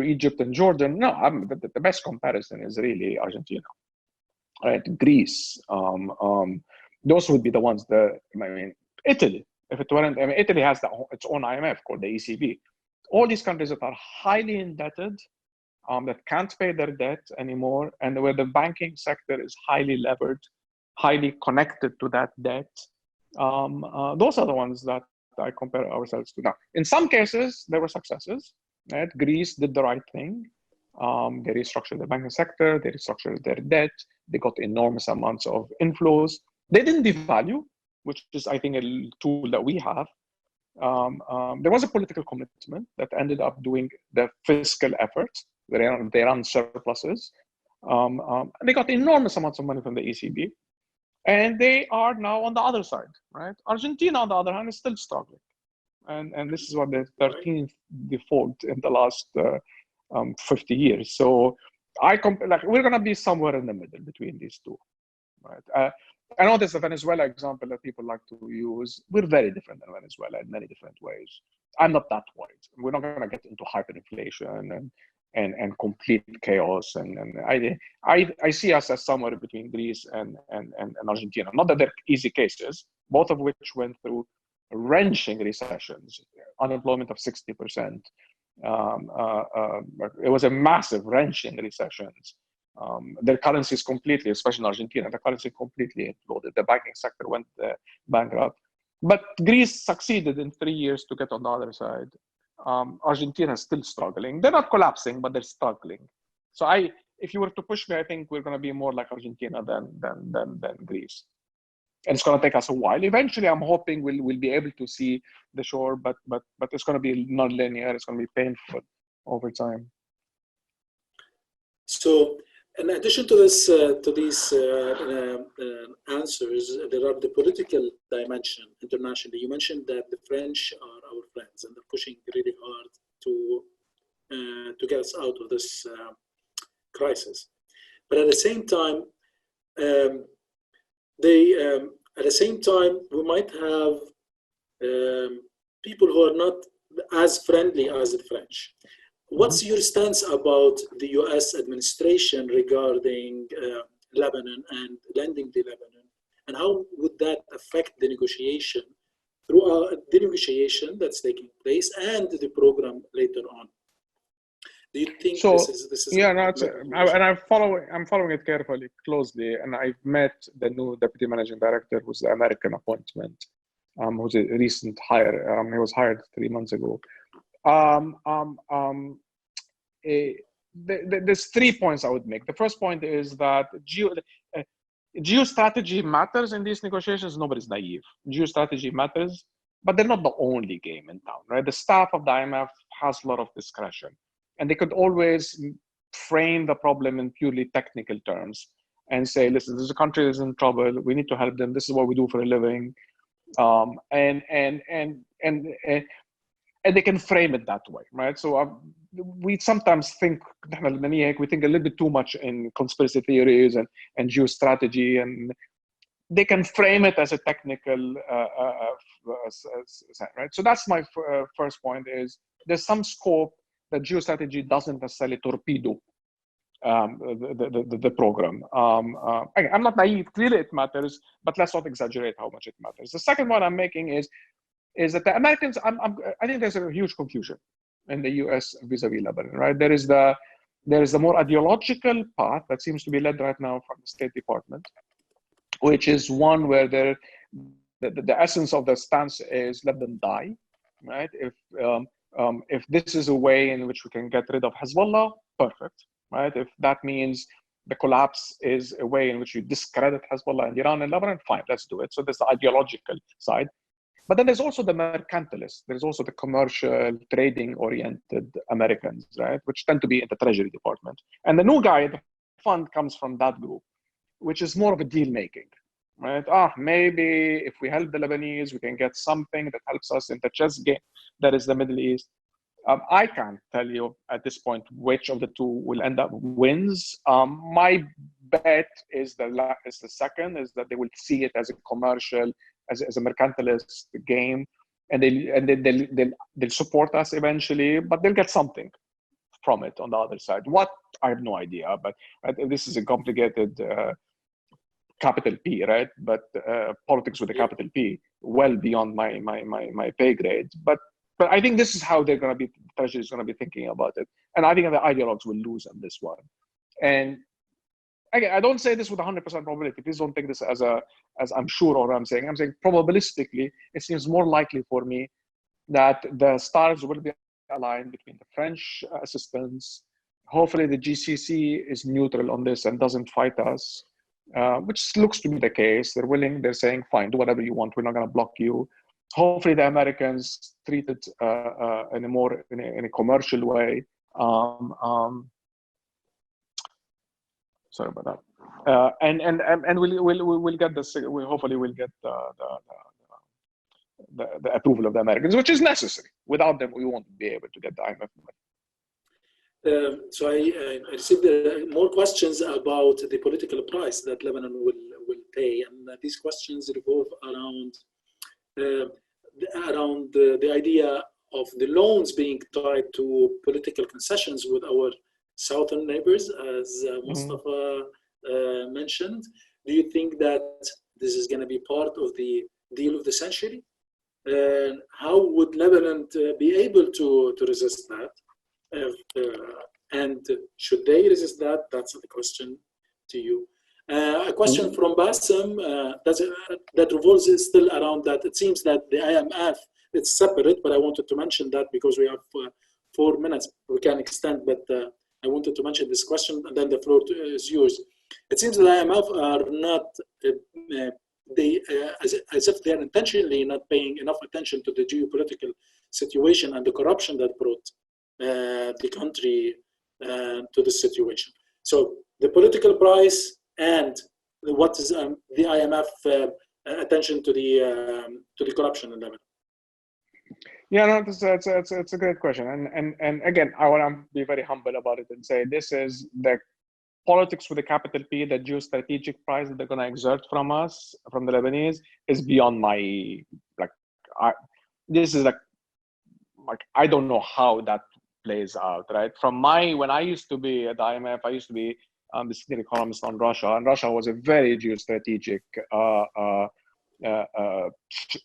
Egypt and Jordan, no, the best comparison is really Argentina, right? Greece, those would be the ones that, I mean, Italy, if it weren't, I mean, Italy has its own IMF called the ECB. All these countries that are highly indebted, that can't pay their debt anymore, and where the banking sector is highly levered, highly connected to that debt, those are the ones that I compare ourselves to. Now, in some cases, there were successes, right? Greece did the right thing. They restructured the banking sector, they restructured their debt, they got enormous amounts of inflows. They didn't devalue, which is, I think, a tool that we have. There was a political commitment that ended up doing the fiscal efforts. They run surpluses. And they got enormous amounts of money from the ECB. And they are now on the other side, right? Argentina, on the other hand, is still struggling. And this is what the 13th default in the last 50 years. So we're going to be somewhere in the middle between these two, right? I know there's a Venezuela example that people like to use. We're very different than Venezuela in many different ways. I'm not that worried. We're not going to get into hyperinflation and complete chaos. And I see us as somewhere between Greece and Argentina. Not that they're easy cases, both of which went through wrenching recessions, unemployment of 60%. It was a massive wrenching recessions. Their currency is completely, especially in Argentina, the currency completely imploded. The banking sector went bankrupt. But Greece succeeded in 3 years to get on the other side. Argentina is still struggling. They're not collapsing, but they're struggling. So if you were to push me, I think we're going to be more like Argentina than Greece. And it's going to take us a while. Eventually, I'm hoping we'll be able to see the shore, but it's going to be non-linear. It's going to be painful over time. So, in addition to this, to these answers, there are the political dimension internationally. You mentioned that the French are our friends and they're pushing really hard to get us out of this crisis. But at the same time, we might have people who are not as friendly as the French. What's your stance about the US administration regarding Lebanon and lending to Lebanon? And how would that affect the negotiation the negotiation that's taking place and the program later on? Do you think this is yeah, no, and I'm following it carefully, closely, and I've met the new deputy managing director, who's the American appointment, who's a recent hire. He was hired 3 months ago. There's 3 points I would make. The first point is that geostrategy matters in these negotiations. Nobody's naive. Geostrategy matters, but they're not the only game in town, right? The staff of the IMF has a lot of discretion, and they could always frame the problem in purely technical terms and say, listen, there's a country that's in trouble. We need to help them. This is what we do for a living. And they can frame it that way, right? So we sometimes think, we think a little bit too much in conspiracy theories and geostrategy, and they can frame it as a technical, right? So that's my first point, is there's some scope that geostrategy doesn't necessarily torpedo the program. I'm not naive, clearly it matters, but let's not exaggerate how much it matters. The second one I'm making is that the Americans, I think there's a huge confusion in the US vis-a-vis Lebanon, right? There is the more ideological path that seems to be led right now from the State Department, which is one where the essence of the stance is let them die, right? If this is a way in which we can get rid of Hezbollah, perfect. right? If that means the collapse is a way in which you discredit Hezbollah and Iran and Lebanon, fine, let's do it. So there's the ideological side. But then there's also the mercantilists. There's also the commercial, trading-oriented Americans, right, which tend to be in the Treasury Department. And the new guy, the fund, comes from that group, which is more of a deal-making, right? Maybe if we help the Lebanese, we can get something that helps us in the chess game that is the Middle East. I can't tell you at this point which of the two will end up wins. My bet is the second, is that they will see it as a commercial, as a mercantilist game, and they'll support us eventually, but they'll get something from it on the other side. What? I have no idea, but this is a complicated capital P, right? But politics with a capital P, well beyond my pay grade. But I think this is how they're going to be, the Treasury is going to be thinking about it. And I think the ideologues will lose on this one. And again, I don't say this with 100% probability. Please don't take this as I'm sure or I'm saying probabilistically, it seems more likely for me that the stars will be aligned between the French assistance. Hopefully the GCC is neutral on this and doesn't fight us, which looks to be the case. They're willing, they're saying, fine, do whatever you want. We're not going to block you. Hopefully the Americans treat it in a commercial way. Sorry about that. And we'll get this. Hopefully we'll get the approval of the Americans, which is necessary. Without them, we won't be able to get the IMF money. So I received more questions about the political price that Lebanon will pay, and these questions revolve around the idea of the loans being tied to political concessions with our southern neighbors, as Mustafa mentioned. Do you think that this is going to be part of the deal of the century? How would Lebanon be able to resist that? And should they resist that? That's the question to you. A question from Bassem that revolves still around that. It seems that the IMF, it's separate, but I wanted to mention that because we have 4 minutes. We can extend, but I wanted to mention this question, and then the floor is yours. It seems the IMF are not, as if they are intentionally not paying enough attention to the geopolitical situation and the corruption that brought the country to this situation. So the political price and what is the IMF attention to the corruption in Lebanon? Yeah, no, it's a great question, and again, I want to be very humble about it and say this is the politics with a capital P, the geostrategic price that they're going to exert from us, from the Lebanese, is beyond my this is like I don't know how that plays out, right? When I used to be at the IMF, I used to be the senior economist on Russia, and Russia was a very geostrategic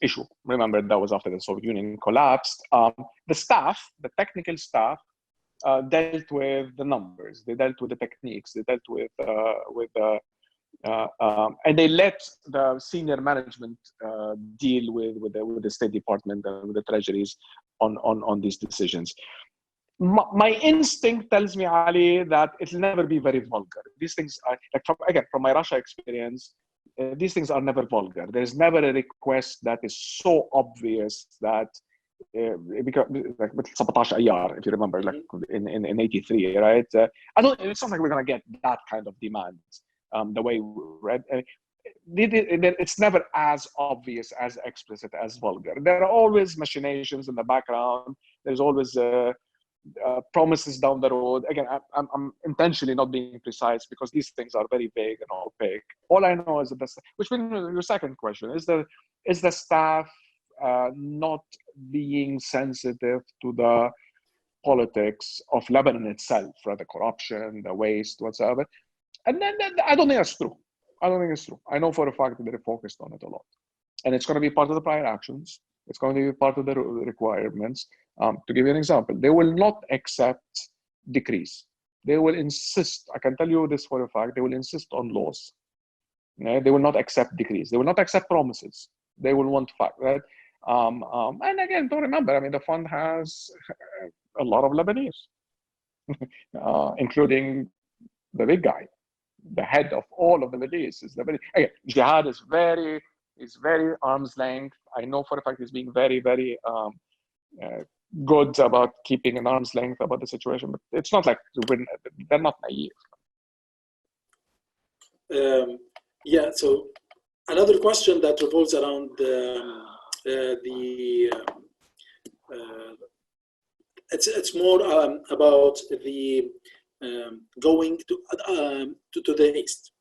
issue. Remember, that was after the Soviet Union collapsed. The staff, the technical staff, dealt with the numbers. They dealt with the techniques. They dealt with and they let the senior management deal with the State Department and with the treasuries on these decisions. My instinct tells me, Ali, that it'll never be very vulgar. These things are, from my Russia experience, these things are never vulgar. There's never a request that is so obvious that because like with 17 Ayar, if you remember, like in 83, right? It's not like we're gonna get that kind of demand the way we read. It's never as obvious, as explicit, as vulgar. There are always machinations in the background. There's always promises down the road. Again, I'm intentionally not being precise because these things are very vague and opaque. All I know is that which brings me to your second question: is the staff not being sensitive to the politics of Lebanon itself, right? The corruption, the waste, whatsoever. And then I don't think that's true. I don't think it's true. I know for a fact that they're focused on it a lot, and it's going to be part of the prior actions. It's going to be part of the requirements. To give you an example, they will not accept decrees. They will insist, I can tell you this for a fact, they will insist on laws. They will not accept decrees. They will not accept promises. They will want fact, right? And again, don't remember, the fund has a lot of Lebanese, including the big guy, the head of all of the Middle East. Again, jihad is very arm's length. I know for a fact he's being very, very good about keeping an arm's length about the situation, but it's not like they're not naive. Yeah, so another question that revolves around it's more about the going to the east.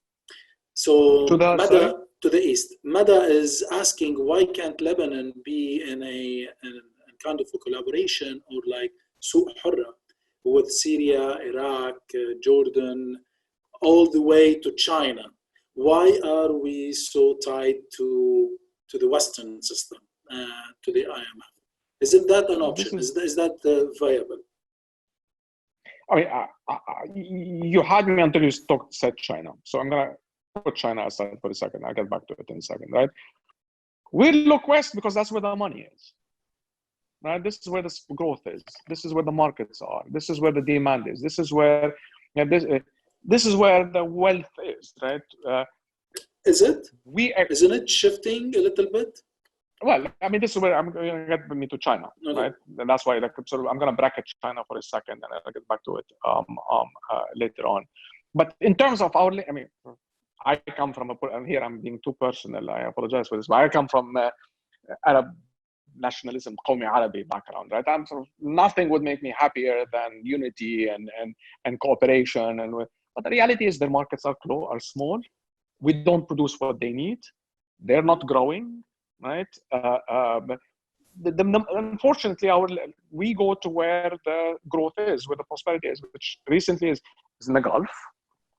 So to the east. Mada is asking, why can't Lebanon be in a kind of a collaboration or like suq hurra with Syria, Iraq, Jordan, all the way to China? Why are we so tied to the Western system, to the IMF? Isn't that an option? Is that viable? I mean, you had me until you said China. So I'm going to put China aside for a second. I'll get back to it in a second, right? We look west because that's where the money is, right? This is where the growth is. This is where the markets are. This is where the demand is. This is where this is where the wealth is, right? Is it? Isn't it shifting a little bit? Well, I mean, this is where I'm going to get me to China, right? And that's why, like, sort of, I'm going to bracket China for a second, and I'll get back to it later on. But in terms of I mean, I come from and here I'm being too personal. I apologize for this, but I come from Arab nationalism, Qawmi Arabi background, right? Nothing would make me happier than unity and cooperation. But the reality is, their markets are small. We don't produce what they need. They're not growing. Right. Unfortunately, we go to where the growth is, where the prosperity is, which recently is in the Gulf,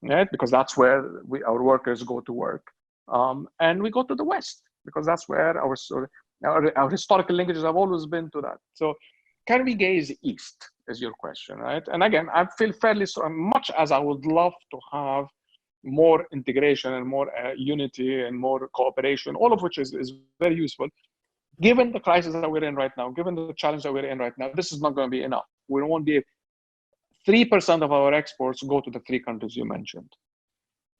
right? Because that's where our workers go to work, and we go to the West because that's where our historical linkages have always been to that. So, can we gaze east? Is your question, right? And again, I feel fairly much as I would love to have more integration and more unity and more cooperation, all of which is very useful. Given the crisis that we're in right now, given the challenge that we're in right now, this is not going to be enough. We won't be 3% of our exports go to the 3 countries you mentioned.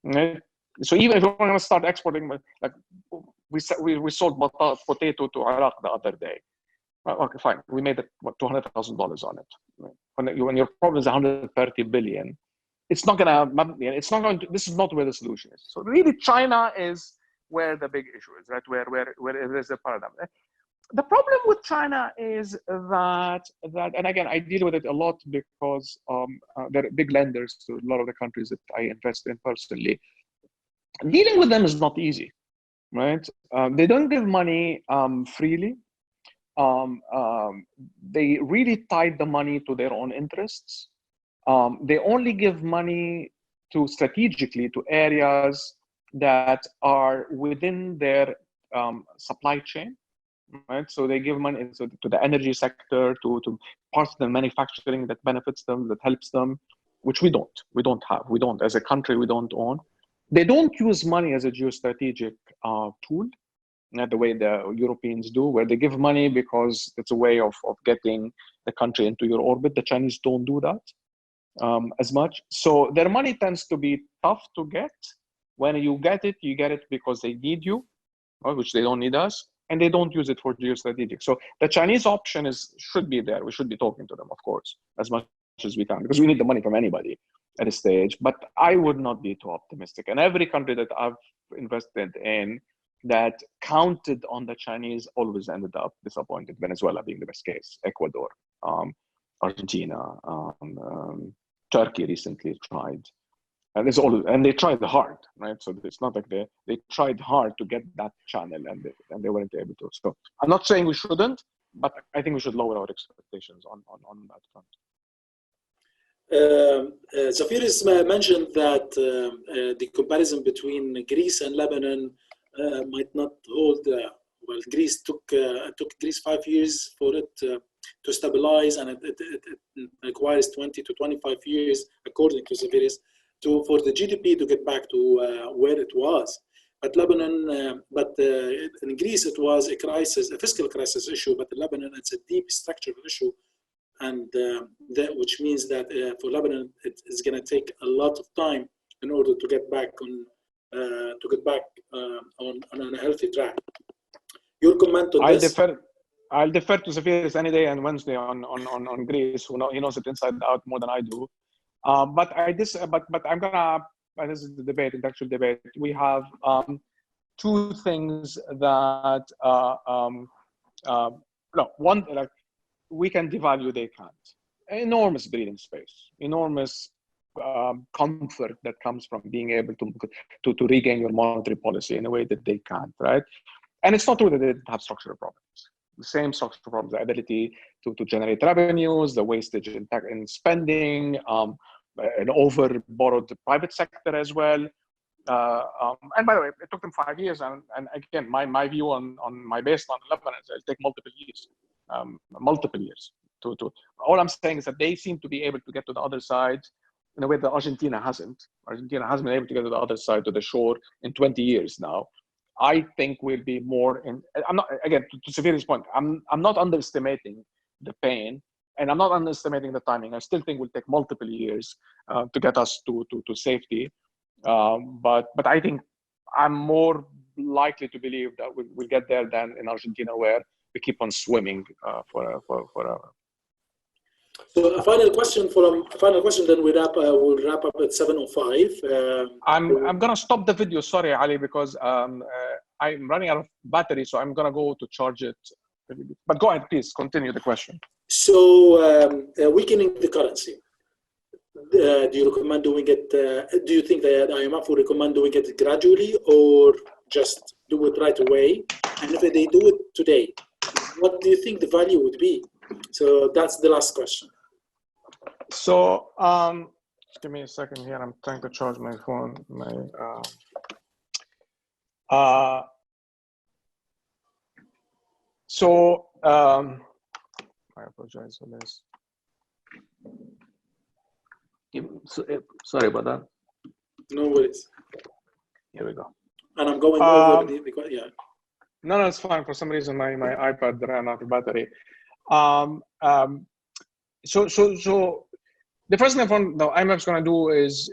Right? So even if we're going to start exporting, like we sold potato to Iraq the other day. Okay, fine. We made $200,000 on it. Right? When your problem is 130 billion. It's not going to, this is not where the solution is. So really China is where the big issue is, right? Where there's a paradigm. The problem with China is that, and again, I deal with it a lot because they're big lenders to a lot of the countries that I invest in personally. Dealing with them is not easy, right? They don't give money freely. They really tied the money to their own interests. They only give money strategically to areas that are within their supply chain, right? So they give money to the energy sector, to parts of the manufacturing that benefits them, that helps them, which we don't have. We don't, as a country, we don't own. They don't use money as a geostrategic tool, not the way the Europeans do, where they give money because it's a way of getting the country into your orbit. The Chinese don't do that. As much. So their money tends to be tough to get. When you get it because they need you, which they don't need us, and they don't use it for geostrategic. So the Chinese option should be there. We should be talking to them, of course, as much as we can, because we need the money from anybody at this stage. But I would not be too optimistic. And every country that I've invested in that counted on the Chinese always ended up disappointed. Venezuela being the best case, Ecuador, Argentina, Turkey recently tried, and they tried hard, right? So it's not like they tried hard to get that channel, and they weren't able to. So I'm not saying we shouldn't, but I think we should lower our expectations on that front. Zafir has mentioned that the comparison between Greece and Lebanon might not hold. Well, Greece took Greece 5 years for it to stabilize, and it requires 20 to 25 years, according to Zafir, for the GDP to get back to where it was. But Lebanon, in Greece, it was a fiscal crisis issue. But in Lebanon, it's a deep structural issue and which means that for Lebanon, it's going to take a lot of time in order to get back on on a healthy track. Your comment on this? I'll defer to Zafiris any day and Wednesday on Greece. He knows it inside out more than I do. But I'm gonna. This is the debate, intellectual debate. We have two things that one, like, we can devalue, they can't. Enormous breathing space, enormous comfort that comes from being able to regain your monetary policy in a way that they can't, right? And it's not true that they didn't have structural problems. The same structural problems, the ability to generate revenues, the wastage in spending, an over-borrowed private sector as well. And by the way, it took them 5 years. And again, my view on my baseline in Lebanon is it'll take multiple years. All I'm saying is that they seem to be able to get to the other side in a way that Argentina hasn't. Argentina hasn't been able to get to the other side, to the shore, in 20 years now. I think we'll be more in. I'm not, again, to Safir's point, I'm not underestimating the pain, and I'm not underestimating the timing. I still think it will take multiple years to get us to safety. But I think I'm more likely to believe that we'll get there than in Argentina, where we keep on swimming for. So a final question, then we'll wrap up at 7:05. I'm gonna stop the video. Sorry, Ali, because I'm running out of battery, so I'm gonna go to charge it. But go ahead, please continue the question. So weakening the currency. Do you recommend doing it? Do you think that IMF would recommend doing it gradually, or just do it right away? And if they do it today, what do you think the value would be? So that's the last question. So just give me a second here. I'm trying to charge my phone. I apologize for this. Sorry about that. No worries. Here we go. And I'm going over the yeah. No, it's fine. For some reason, my iPad ran out of battery. So the first thing the IMF is going to do is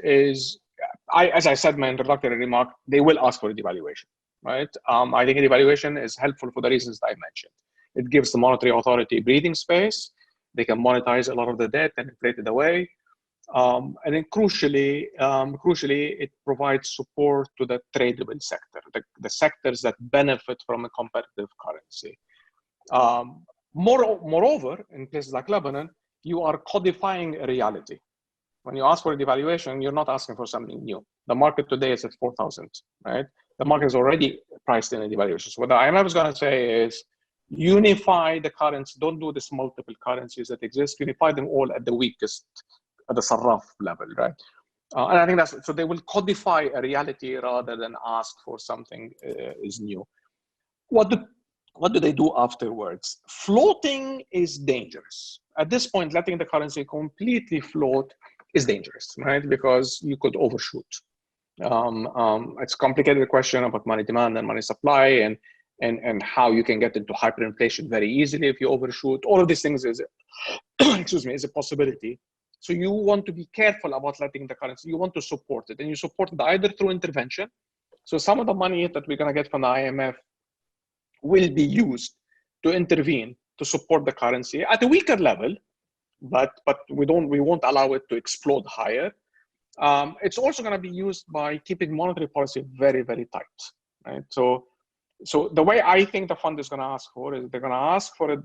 as I said in my introductory remark, they will ask for a devaluation, right? I think a devaluation is helpful for the reasons that I mentioned. It gives the monetary authority breathing space. They can monetize a lot of the debt and inflate it away. And then crucially, it provides support to the tradable sector, the sectors that benefit from a competitive currency. Moreover, in places like Lebanon, you are codifying a reality. When you ask for a devaluation, you're not asking for something new. The market today is at 4,000, right? The market is already priced in a devaluation. So what the IMF is going to say is, unify the currency. Don't do this multiple currencies that exist. Unify them all at the weakest, at the sarraf level, right? And I think so they will codify a reality rather than ask for something is new. What do they do afterwards? Floating is dangerous. At this point, letting the currency completely float is dangerous, right? Because you could overshoot. It's a complicated question about money demand and money supply and how you can get into hyperinflation very easily if you overshoot. All of these things is, is a possibility. So you want to be careful about letting the currency, you want to support it, and you support it either through intervention. So some of the money that we're going to get from the IMF will be used to intervene to support the currency at a weaker level, but we won't allow it to explode higher. It's also going to be used by keeping monetary policy very, very tight, right? So the way I think the fund is going to ask for is they're going to ask for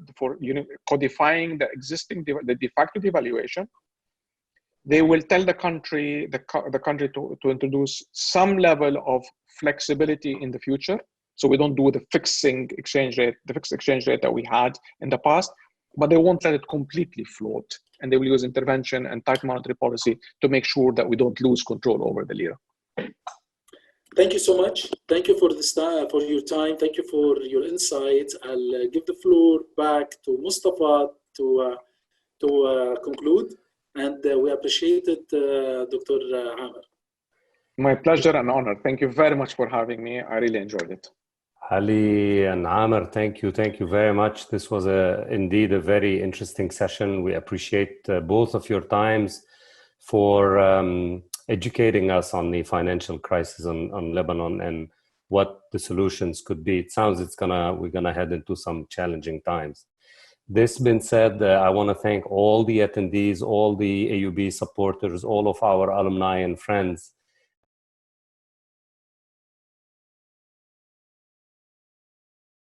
codifying the existing the de facto devaluation. They will tell the country to introduce some level of flexibility in the future. So we don't do the fixed exchange rate that we had in the past, but they won't let it completely float. And they will use intervention and tight monetary policy to make sure that we don't lose control over the lira. Thank you so much. Thank you for for your time. Thank you for your insights. I'll give the floor back to Mustafa to conclude. And we appreciate it, Dr. Amer. My pleasure and honor. Thank you very much for having me. I really enjoyed it. Ali and Amer, thank you. Thank you very much. This was indeed a very interesting session. We appreciate both of your times for educating us on the financial crisis on Lebanon and what the solutions could be. It sounds we're gonna head into some challenging times. This being said, I want to thank all the attendees, all the AUB supporters, all of our alumni and friends